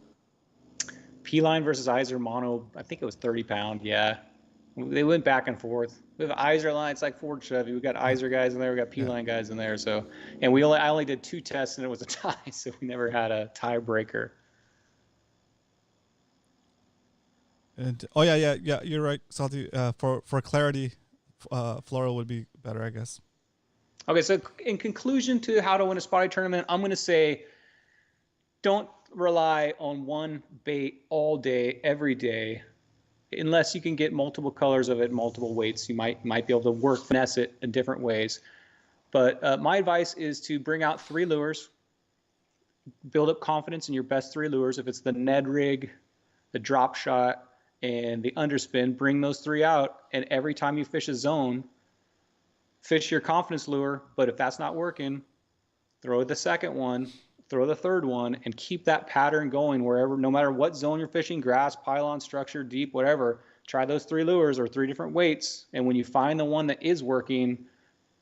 P-line versus Izor mono. I think it was 30 pound. Yeah. They went back and forth. We have Izor line. It's like Ford Chevy. We got Izor guys in there. We got P-line guys in there. So, and I only did 2 tests and it was a tie. So we never had a tiebreaker. And yeah. You're right, Salty. For clarity, fluoro would be better, I guess. Okay, so in conclusion to how to win a spotty tournament, I'm going to say, don't rely on one bait all day, every day. Unless you can get multiple colors of it, multiple weights, you might be able to finesse it in different ways. But my advice is to bring out 3 lures, build up confidence in your best 3 lures. If it's the Ned rig, the drop shot, and the underspin, bring those 3 out. And every time you fish a zone, fish your confidence lure. But if that's not working, throw the second one, throw the third one, and keep that pattern going wherever, no matter what zone you're fishing, grass, pylon, structure, deep, whatever. Try those 3 lures or 3 different weights. And when you find the one that is working,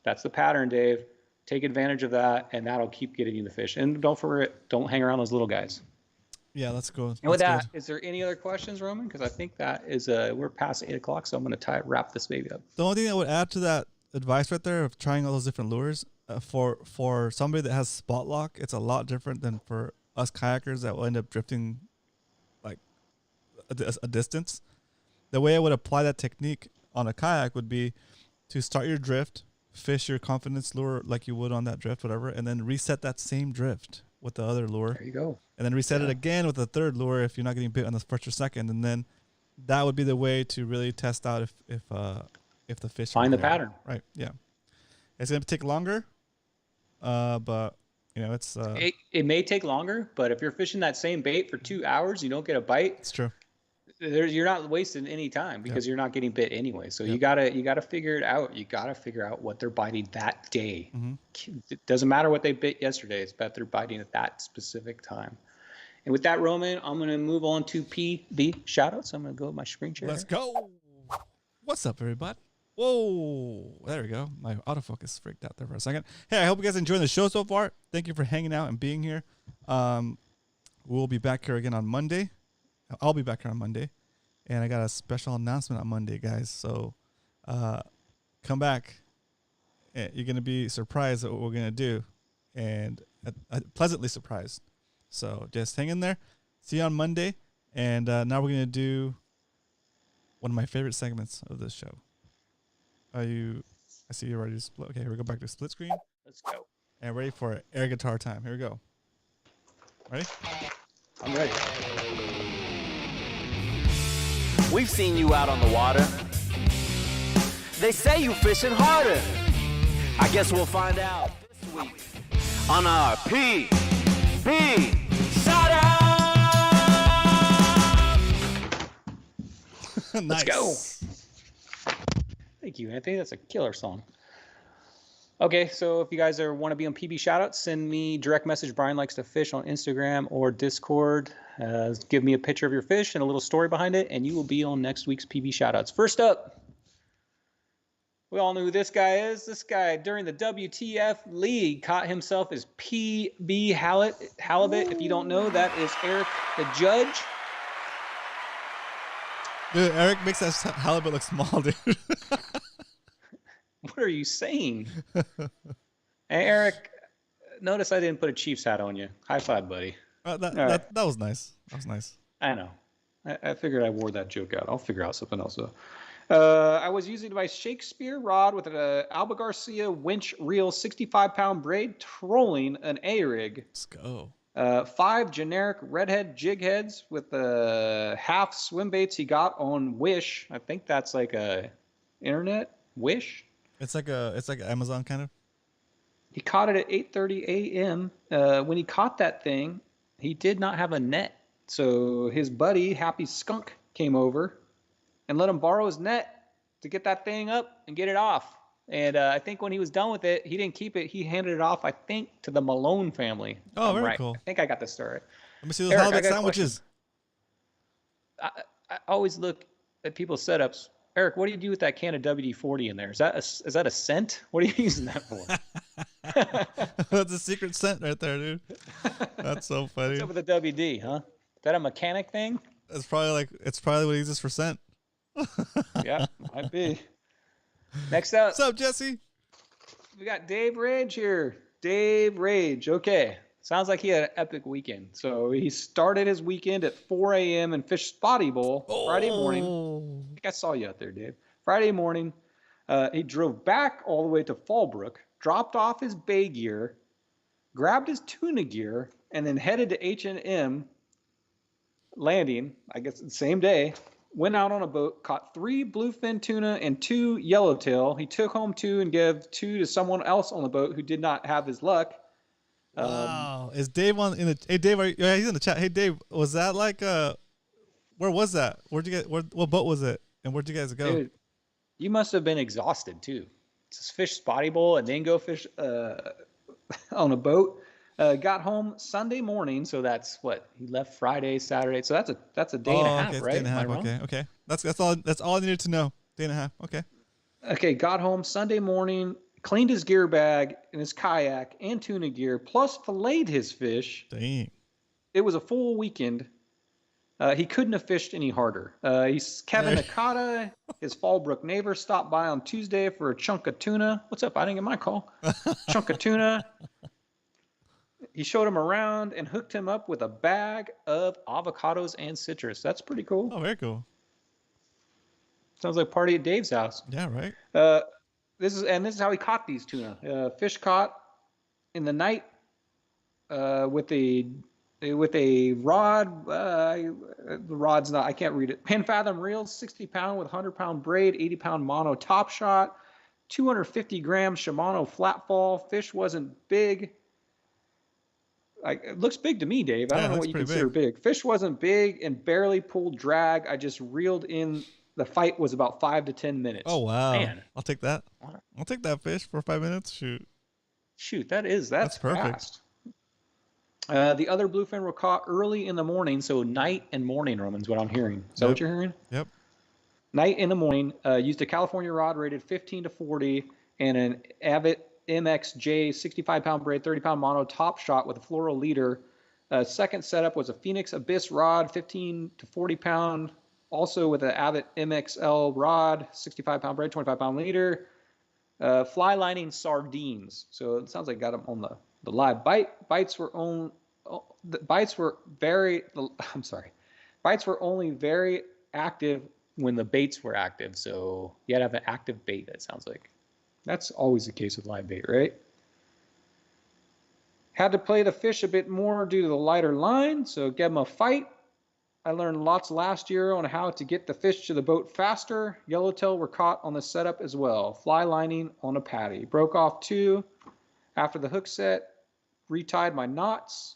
that's the pattern, Dave. Take advantage of that, and that'll keep getting you the fish. And don't forget, don't hang around those little guys. Yeah, that's good. And with that, is there any other questions, Roman? Because I think that is we're past 8 o'clock, so I'm going to wrap this baby up. The only thing I would add to that advice right there of trying all those different lures, for somebody that has spot lock, it's a lot different than for us kayakers that will end up drifting like a distance. The way I would apply that technique on a kayak would be to start your drift, fish your confidence lure like you would on that drift, whatever, and then reset that same drift with the other lure. There you go. And then reset it again with the third lure if you're not getting bit on the first or second. And then that would be the way to really test out if the fish Find are the there. pattern. Right. Yeah. It's gonna take longer, but it's It may take longer, but if you're fishing that same bait for 2 hours, you don't get a bite. it's true. You're not wasting any time because you're not getting bit anyway. So you gotta figure it out. You gotta figure out what they're biting that day. It doesn't matter what they bit yesterday. It's about they're biting at that specific time. And with that, Roman, I'm gonna move on to PB shoutouts. I'm gonna go with my screen share. Let's go. What's up, everybody? Whoa, there we go. My autofocus freaked out there for a second. Hey, I hope you guys enjoying the show so far. Thank you for hanging out and being here. We'll be back here again on Monday. I'll be back here on Monday, and I got a special announcement on Monday, guys. So come back. You're going to be surprised at what we're going to do, and pleasantly surprised. So just hang in there. See you on Monday. And now we're going to do one of my favorite segments of this show. I see you're ready to split. Okay, here we go back to split screen. Let's go. And ready for it. Air guitar time. Here we go. Ready? I'm ready. We've seen you out on the water. They say you fishing harder. I guess we'll find out this week on our PB Shout Out. Nice. Let's go. Thank you, Anthony. That's a killer song. Okay, so if you guys want to be on PB Shoutouts, send me direct message. Brian Likes to Fish on Instagram or Discord. Give me a picture of your fish and a little story behind it, and you will be on next week's PB Shoutouts. First up, we all know who this guy is. This guy, during the WTF League, caught himself as PB Halibut. If you don't know, that is Eric the Judge. Dude, Eric makes that halibut look small, dude. What are you saying? Hey, Eric, notice I didn't put a Chiefs hat on you. High five, buddy. That was nice. That was nice. I know. I figured I wore that joke out. I'll figure out something else, though. I was using my Shakespeare rod with an Alba Garcia winch reel 65-pound braid trolling an A-rig. Let's go. 5 generic redhead jig heads with the half swim baits he got on Wish. I think that's like a internet Wish. It's like Amazon kind of. He caught it at 8:30 a.m. When he caught that thing, he did not have a net. So his buddy, Happy Skunk, came over and let him borrow his net to get that thing up and get it off. And I think when he was done with it, he didn't keep it. He handed it off, I think, to the Malone family. Oh, very cool. I think I got the story. Let me see those Eric, halibut I got a sandwiches. I always look at people's setups. Eric, what do you do with that can of WD-40 in there? Is that a scent? What are you using that for? That's a secret scent right there, dude. That's so funny. What's up with the WD, huh? Is that a mechanic thing? It's probably what he uses for scent. Yeah, might be. Next up. What's up, Jesse? We got Dave Rage here. Dave Rage. Okay. Sounds like he had an epic weekend. So he started his weekend at 4 a.m. and fished Spotty Bowl Friday morning. I think I saw you out there, Dave. Friday morning, he drove back all the way to Fallbrook, dropped off his bay gear, grabbed his tuna gear, and then headed to H&M Landing, I guess the same day, went out on a boat, caught 3 bluefin tuna and 2 yellowtail. He took home 2 and gave 2 to someone else on the boat who did not have his luck. Wow. Is Dave on in the? Hey, Dave, yeah, he's in the chat. Hey, Dave, was that like where was that? Where'd you get? What boat was it? And where'd you guys go? Dude, you must have been exhausted too. Just fish Spotty Bowl and then go fish on a boat. Got home Sunday morning, so that's what he left Friday, Saturday. So that's a day and a half, okay, right? Day and a half. Okay. That's all I needed to know. Day and a half. Okay. Okay, got home Sunday morning, cleaned his gear bag and his kayak and tuna gear, plus filleted his fish. Dang. It was a full weekend. He couldn't have fished any harder. Kevin Nakata, his Fallbrook neighbor, stopped by on Tuesday for a chunk of tuna. What's up? I didn't get my call. Chunk of tuna. He showed him around and hooked him up with a bag of avocados and citrus. That's pretty cool. Oh, very cool. Sounds like a party at Dave's house. Yeah, right. This is how he caught these tuna. Fish caught in the night with a rod. The rod's not. I can't read it. Pin Fathom reels, 60 pound with 100-pound braid, 80-pound mono top shot, 250 grams Shimano flat fall. Fish wasn't big. It looks big to me, Dave. I don't know what you consider big. Fish wasn't big and barely pulled drag. I just reeled in. The fight was about 5 to 10 minutes. Oh, wow. Man. I'll take that. I'll take that fish for 5 minutes. Shoot, that's perfect. Fast. The other bluefin were caught early in the morning, so night and morning, Roman's what I'm hearing. Is that what you're hearing? Yep. Night in the morning, used a California rod rated 15 to 40 and an Abbott MXJ 65-pound braid, 30-pound mono top shot with a floral leader. Second setup was a Phoenix Abyss rod, 15 to 40 pound, also with an Abbott MXL rod, 65-pound braid, 25-pound leader. Fly lining sardines. So it sounds like got them on the live bite. Bites were only very active when the baits were active. So you had to have an active bait, that sounds like. That's always the case with live bait, right? Had to play the fish a bit more due to the lighter line, so give them a fight. I learned lots last year on how to get the fish to the boat faster. Yellowtail were caught on the setup as well. Fly lining on a patty. Broke off 2 after the hook set. Retied my knots.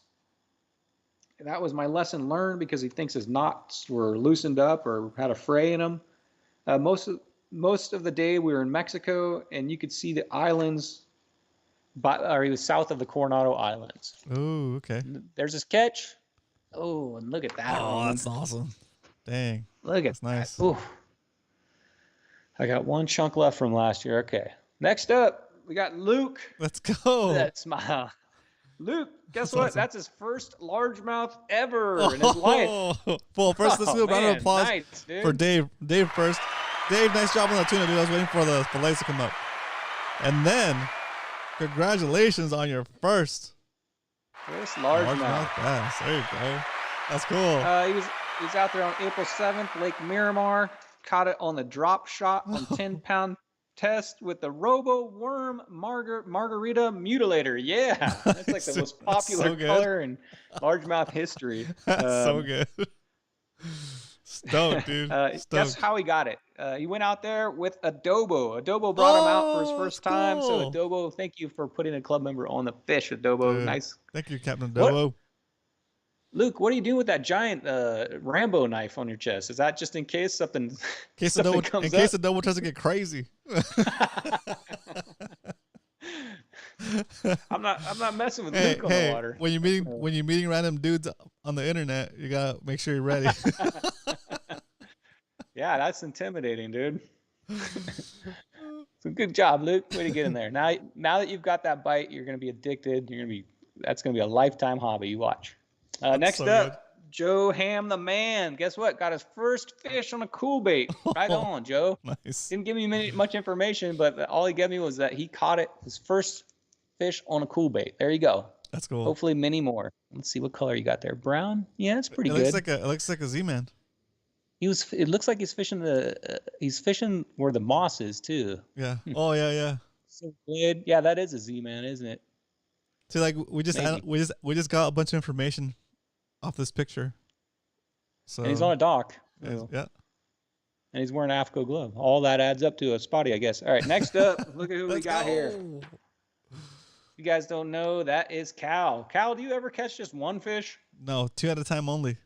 And that was my lesson learned because he thinks his knots were loosened up or had a fray in them. Most of the day we were in Mexico, and you could see the islands, or he was south of the Coronado Islands. Oh, okay. There's his catch. Oh, and look at that. Oh, that's awesome. Dang. Look at that. Nice. Ooh. I got one chunk left from last year. Okay. Next up, we got Luke. Let's go. That smile. Luke, guess what? Awesome. That's his first largemouth ever in his life. Well, first, let's do a round of applause for Dave. Dave first. Dave, nice job on that tuna, dude. I was waiting for the fillets to come up. And then, congratulations on your first largemouth bass. There you go. That's cool. He was out there on April 7th, Lake Miramar. Caught it on the drop shot on 10-pound test with the Robo Worm Margarita Mutilator. Yeah, that's like the most popular color in largemouth history. So good. Stoked, dude. Guess how he got it? He went out there with Adobo. Adobo brought him out for his first time. So Adobo, thank you for putting a club member on the fish, Adobo. Dude, nice. Thank you, Captain Adobo. Luke, what are you doing with that giant Rambo knife on your chest? Is that just in case something? In case Adobo tries to get crazy. I'm not messing with Luke on the water. When you're meeting random dudes on the internet, you gotta make sure you're ready. Yeah, that's intimidating, dude. So good job, Luke. Way to get in there. Now that you've got that bite, you're gonna be addicted. That's gonna be a lifetime hobby. You watch. Next up, Joe Ham the man. Guess what? Got his first fish on a cool bait. Right on, Joe. Nice. Didn't give me much information, but all he gave me was that he caught his first fish on a cool bait. There you go. That's cool. Hopefully many more. Let's see what color you got there. Brown? Yeah, it's pretty good. It looks like a Z-Man. It looks like he's fishing he's fishing where the moss is too. Yeah. Oh yeah. So good. Yeah, that is a Z-Man, isn't it? See, like we just got a bunch of information off this picture. So and he's on a dock. So. Yeah. And he's wearing an AFCO glove. All that adds up to a spotty, I guess. All right, next up, look at who we got here. You guys don't know, that is Cal. Cal, do you ever catch just one fish? No, 2 at a time only.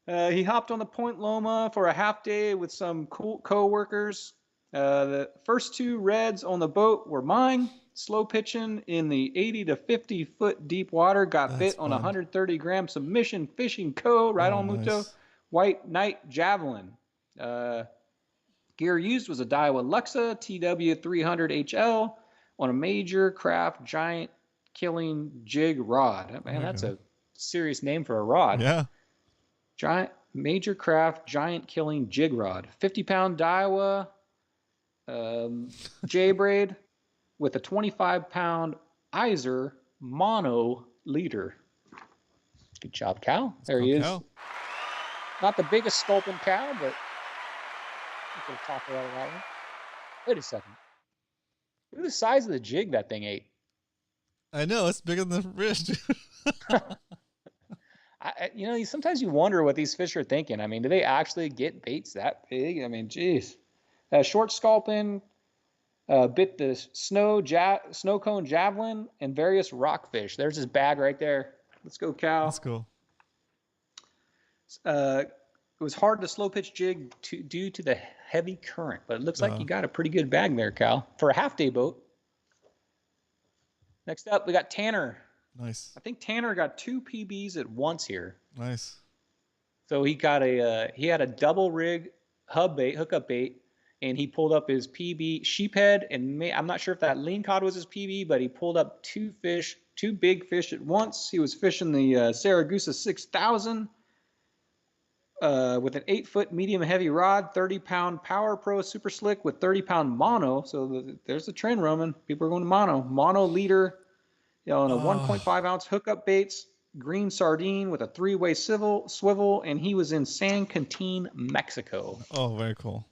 He hopped on the Point Loma for a half day with some cool co-workers. The first 2 reds on the boat were mine. Slow pitching in the 80 to 50 foot deep water. Got bit on 130 gram Submission Fishing Co. Right on Muto. Nice. White Knight Javelin. Gear used was a Daiwa Luxa TW300HL on a Major Craft Giant Killing Jig Rod. Man, that's a serious name for a rod. Yeah. Major Craft Giant Killing Jig Rod. 50-pound Daiwa J-braid with a 25-pound Iser mono leader. Good job, Cal. There he is. Cal. Not the biggest sculpin cow, but I'm going to talk about that one. Wait a second. Look at the size of the jig that thing ate. I know it's bigger than the wrist. Sometimes you wonder what these fish are thinking. I mean, do they actually get baits that big? I mean, geez. Short sculpin bit the snow cone javelin and various rockfish. There's his bag right there. Let's go, Cal. That's cool. It was hard to slow pitch jig due to the heavy current, but it looks like you got a pretty good bag there, Cal, for a half-day boat. Next up, we got Tanner. Nice. I think Tanner got 2 PBs at once here. Nice. So he had a double rig hookup bait, and he pulled up his PB sheephead, and I'm not sure if that lean cod was his PB, but he pulled up 2 big fish at once. He was fishing the Saragusa 6000 with an 8-foot medium heavy rod, 30-pound Power Pro Super Slick with 30-pound mono. So there's the trend, Roman. People are going to mono leader, and a 1.5 ounce hookup baits, green sardine with a 3-way swivel, and he was in San Quintin, Mexico. Oh, very cool.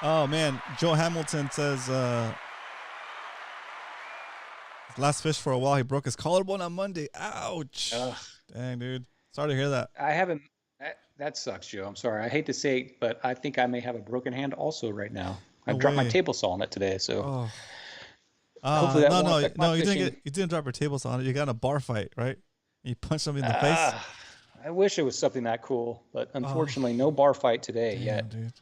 Oh man, Joe Hamilton says last fish for a while. He broke his collarbone on Monday. Ouch! Dang, dude. Sorry to hear that. I haven't. That sucks, Joe. I'm sorry. I hate to say it, but I think I may have a broken hand also right now. I dropped my table saw on it today, so. Hopefully that won't affect my fishing. You didn't drop your table saw on it. You got in a bar fight, right? You punched somebody in the face. I wish it was something that cool, but unfortunately, no bar fight today yet. Dude.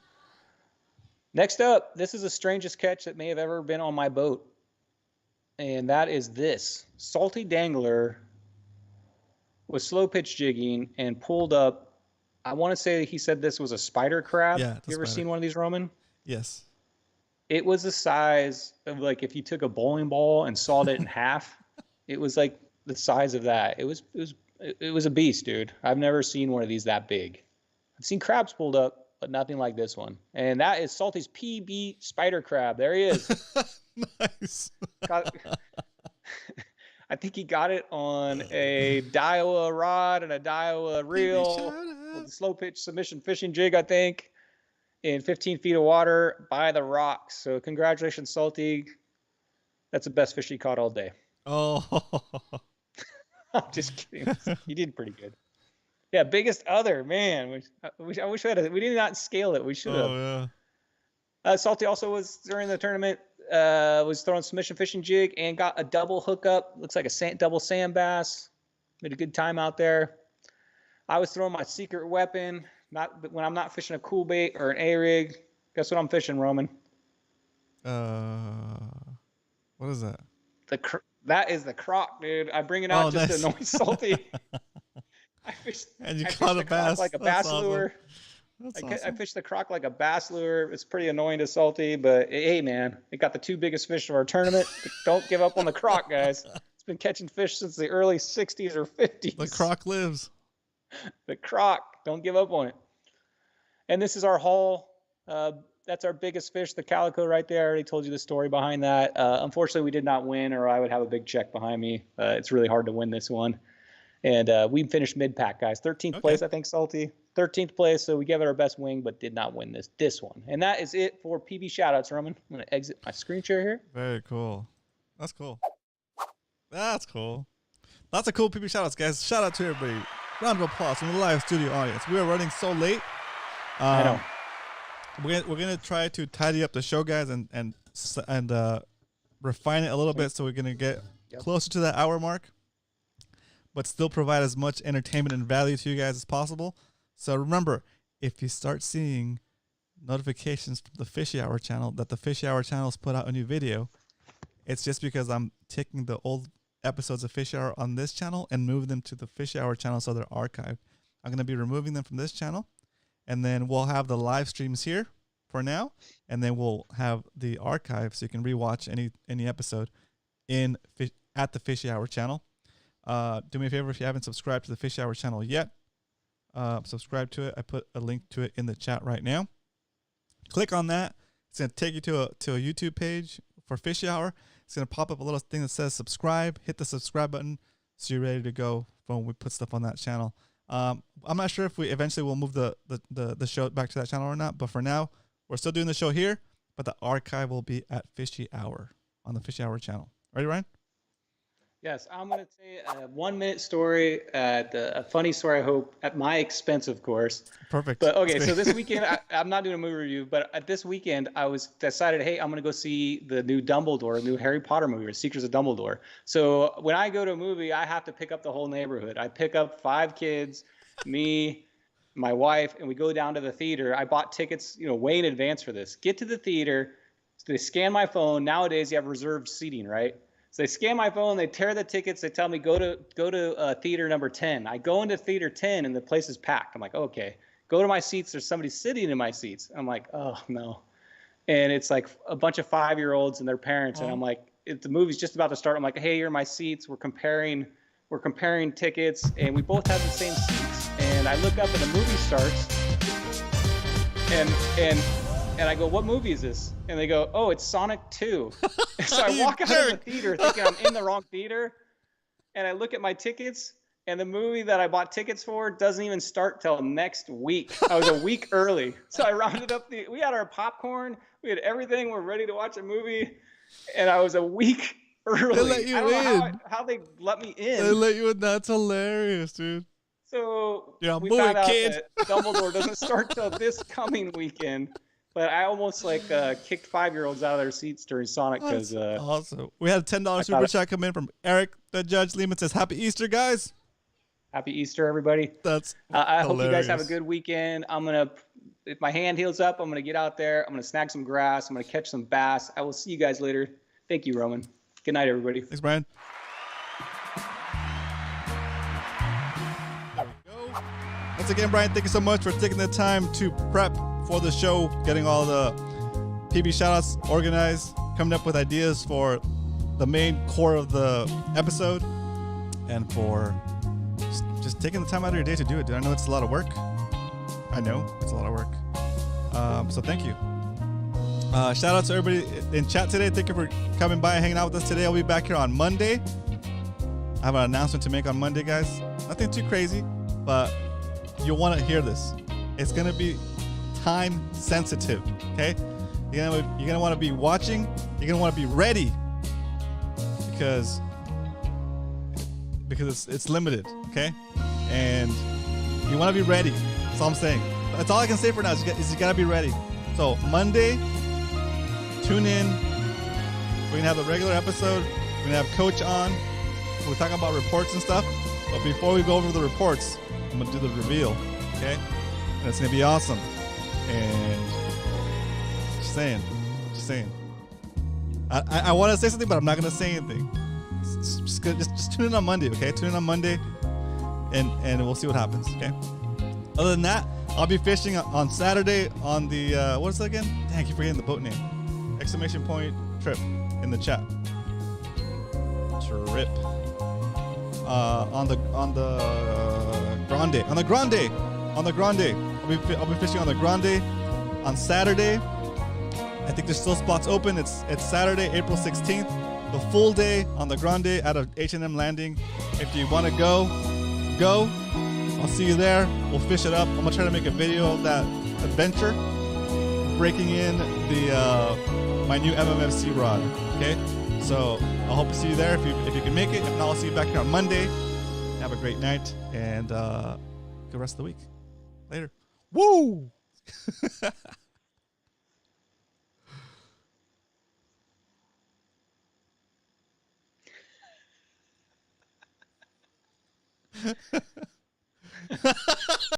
Next up, this is the strangest catch that may have ever been on my boat, and that is this. Salty Dangler was slow pitch jigging and pulled up. I want to say he said this was a spider crab. Yeah, you ever seen one of these, Roman? Yes. It was the size of like if you took a bowling ball and sawed it in half. It was like the size of that. It was a beast, dude. I've never seen one of these that big. I've seen crabs pulled up, but nothing like this one. And that is Salty's PB spider crab. There he is. Nice. I think he got it on a Daiwa rod and a Daiwa reel with a slow pitch submission fishing jig, I think, in 15 feet of water by the rocks. So congratulations, Salty. That's the best fish he caught all day. Oh. I'm just kidding. You did pretty good. Yeah, biggest other, man. I wish we had we did not scale it. We should have. Oh, yeah. Salty also was during the tournament, was throwing submission fishing jig and got a double hookup. Looks like a double sand bass. Made a good time out there. I was throwing my secret weapon. When I'm not fishing a cool bait or an A-rig. Guess what I'm fishing, Roman? What is that? That is the croc, dude. I bring it out just to annoy Salty. I fished caught a bass like a bass lure. I fished the croc like a bass lure. It's pretty annoying to Salty, but hey, man, it got the 2 biggest fish of our tournament. Don't give up on the croc, guys. It's been catching fish since the early 60s or 50s. The croc lives. The croc. Don't give up on it. And this is our haul. That's our biggest fish, the calico right there. I already told you the story behind that. Unfortunately, we did not win, or I would have a big check behind me. It's really hard to win this one. And we finished mid-pack, guys. 13th place, I think, Salty. 13th place, so we gave it our best wing, but did not win this one. And that is it for PB shoutouts, Roman. I'm going to exit my screen share here. Very cool. That's cool. That's cool. Lots of cool PB shoutouts, guys. Shout out to everybody. Round of applause from the live studio audience. We are running so late. I know. We're gonna try to tidy up the show, guys, and refine it a little bit, so we're gonna get closer to that hour mark, but still provide as much entertainment and value to you guys as possible. So remember, if you start seeing notifications from the Fishy Hour channel that the Fishy Hour channel has put out a new video, it's just because I'm taking the old episodes of Fishy Hour on this channel and moving them to the Fishy Hour channel so they're archived. I'm going to be removing them from this channel, and then we'll have the live streams here for now, and then we'll have the archive so you can rewatch any episode at the Fishy Hour channel. Do me a favor, if you haven't subscribed to the Fishy Hour channel yet, subscribe to it. I put a link to it in the chat right now. Click on that. It's going to take you to a YouTube page for Fishy Hour. It's going to pop up a little thing that says subscribe. Hit the subscribe button so you're ready to go when we put stuff on that channel. I'm not sure if we eventually will move the show back to that channel or not, but for now, we're still doing the show here, but the archive will be at Fishy Hour on the Fishy Hour channel. Ready, Ryan? Yes, I'm going to say a 1-minute story, a funny story, I hope, at my expense, of course. Perfect. But okay, That's so great. this weekend, I'm not doing a movie review, but at this weekend, I was decided, hey, I'm going to go see the new Dumbledore, the new Harry Potter movie, or Secrets of Dumbledore. So when I go to a movie, I have to pick up the whole neighborhood. I pick up 5 kids, me, my wife, and we go down to the theater. I bought tickets, way in advance for this. Get to the theater, so they scan my phone. Nowadays, you have reserved seating, right? So they scan my phone, they tear the tickets, they tell me go to theater number 10. I go into theater 10 and the place is packed. I'm like, okay. Go to my seats, there's somebody sitting in my seats. I'm like, oh no. And it's like a bunch of 5-year-olds and their parents, and I'm like, the movie's just about to start. I'm like, hey, you're in my seats. We're comparing tickets, and we both have the same seats. And I look up and the movie starts, and I go, what movie is this? And they go, oh, it's Sonic 2. So I walk out of the theater thinking I'm in the wrong theater, and I look at my tickets, and the movie that I bought tickets for doesn't even start till next week. I was a week early. So I rounded up we had our popcorn, we had everything, we're ready to watch a movie, and I was a week early. They let you I don't know in. how they let me in. They let you in. That's hilarious, dude. So Yeah, we move found it, out kid. that Dumbledore doesn't start till this coming weekend. But I almost kicked 5-year-olds out of their seats during Sonic because Awesome. We had a $10 super chat come in from Eric the Judge Lehman. Says, Happy Easter, guys. Happy Easter, everybody. That's I hope you guys have a hilarious. good weekend. If my hand heals up, I'm gonna get out there. I'm gonna snag some grass. I'm gonna catch some bass. I will see you guys later. Thank you, Roman. Good night, everybody. Thanks, Brian. There we go. Once again, Brian, thank you so much for taking the time to prep for the show, getting all the PB shoutouts organized, coming up with ideas for the main core of the episode, and for just taking the time out of your day to do it, dude. I know it's a lot of work. I know it's a lot of work. So thank you. Shout out to everybody in chat today. Thank you for coming by and hanging out with us today. I'll be back here on Monday. I have an announcement to make on Monday, guys. Nothing too crazy, but you'll want to hear this. It's going to be time sensitive, okay? You're gonna want to be watching. You're gonna want to be ready because it's limited, okay? And you want to be ready. That's all I'm saying. That's all I can say for now. Is you gotta be ready. So Monday, tune in. We're gonna have the regular episode. We're gonna have Coach on. We're talking about reports and stuff. But before we go over the reports, I'm gonna do the reveal, okay? And it's gonna be awesome. And just saying. I want to say something, but I'm not gonna say anything. Just tune in on Monday, okay? Tune in on Monday, and we'll see what happens, okay? Other than that, I'll be fishing on Saturday on the what is it again? Dang, I keep forgetting the boat name. Exclamation point trip in the chat. Trip. On the Grande. I'll be fishing on the Grande on Saturday. I think there's still spots open. It's Saturday, April 16th. The full day on the Grande out of H&M Landing. If you want to go. I'll see you there. We'll fish it up. I'm gonna try to make a video of that adventure, breaking in the my new MMFC rod. Okay, so I hope to see you there if you can make it. If not, I'll see you back here on Monday. Have a great night and good rest of the week. Later. Woo!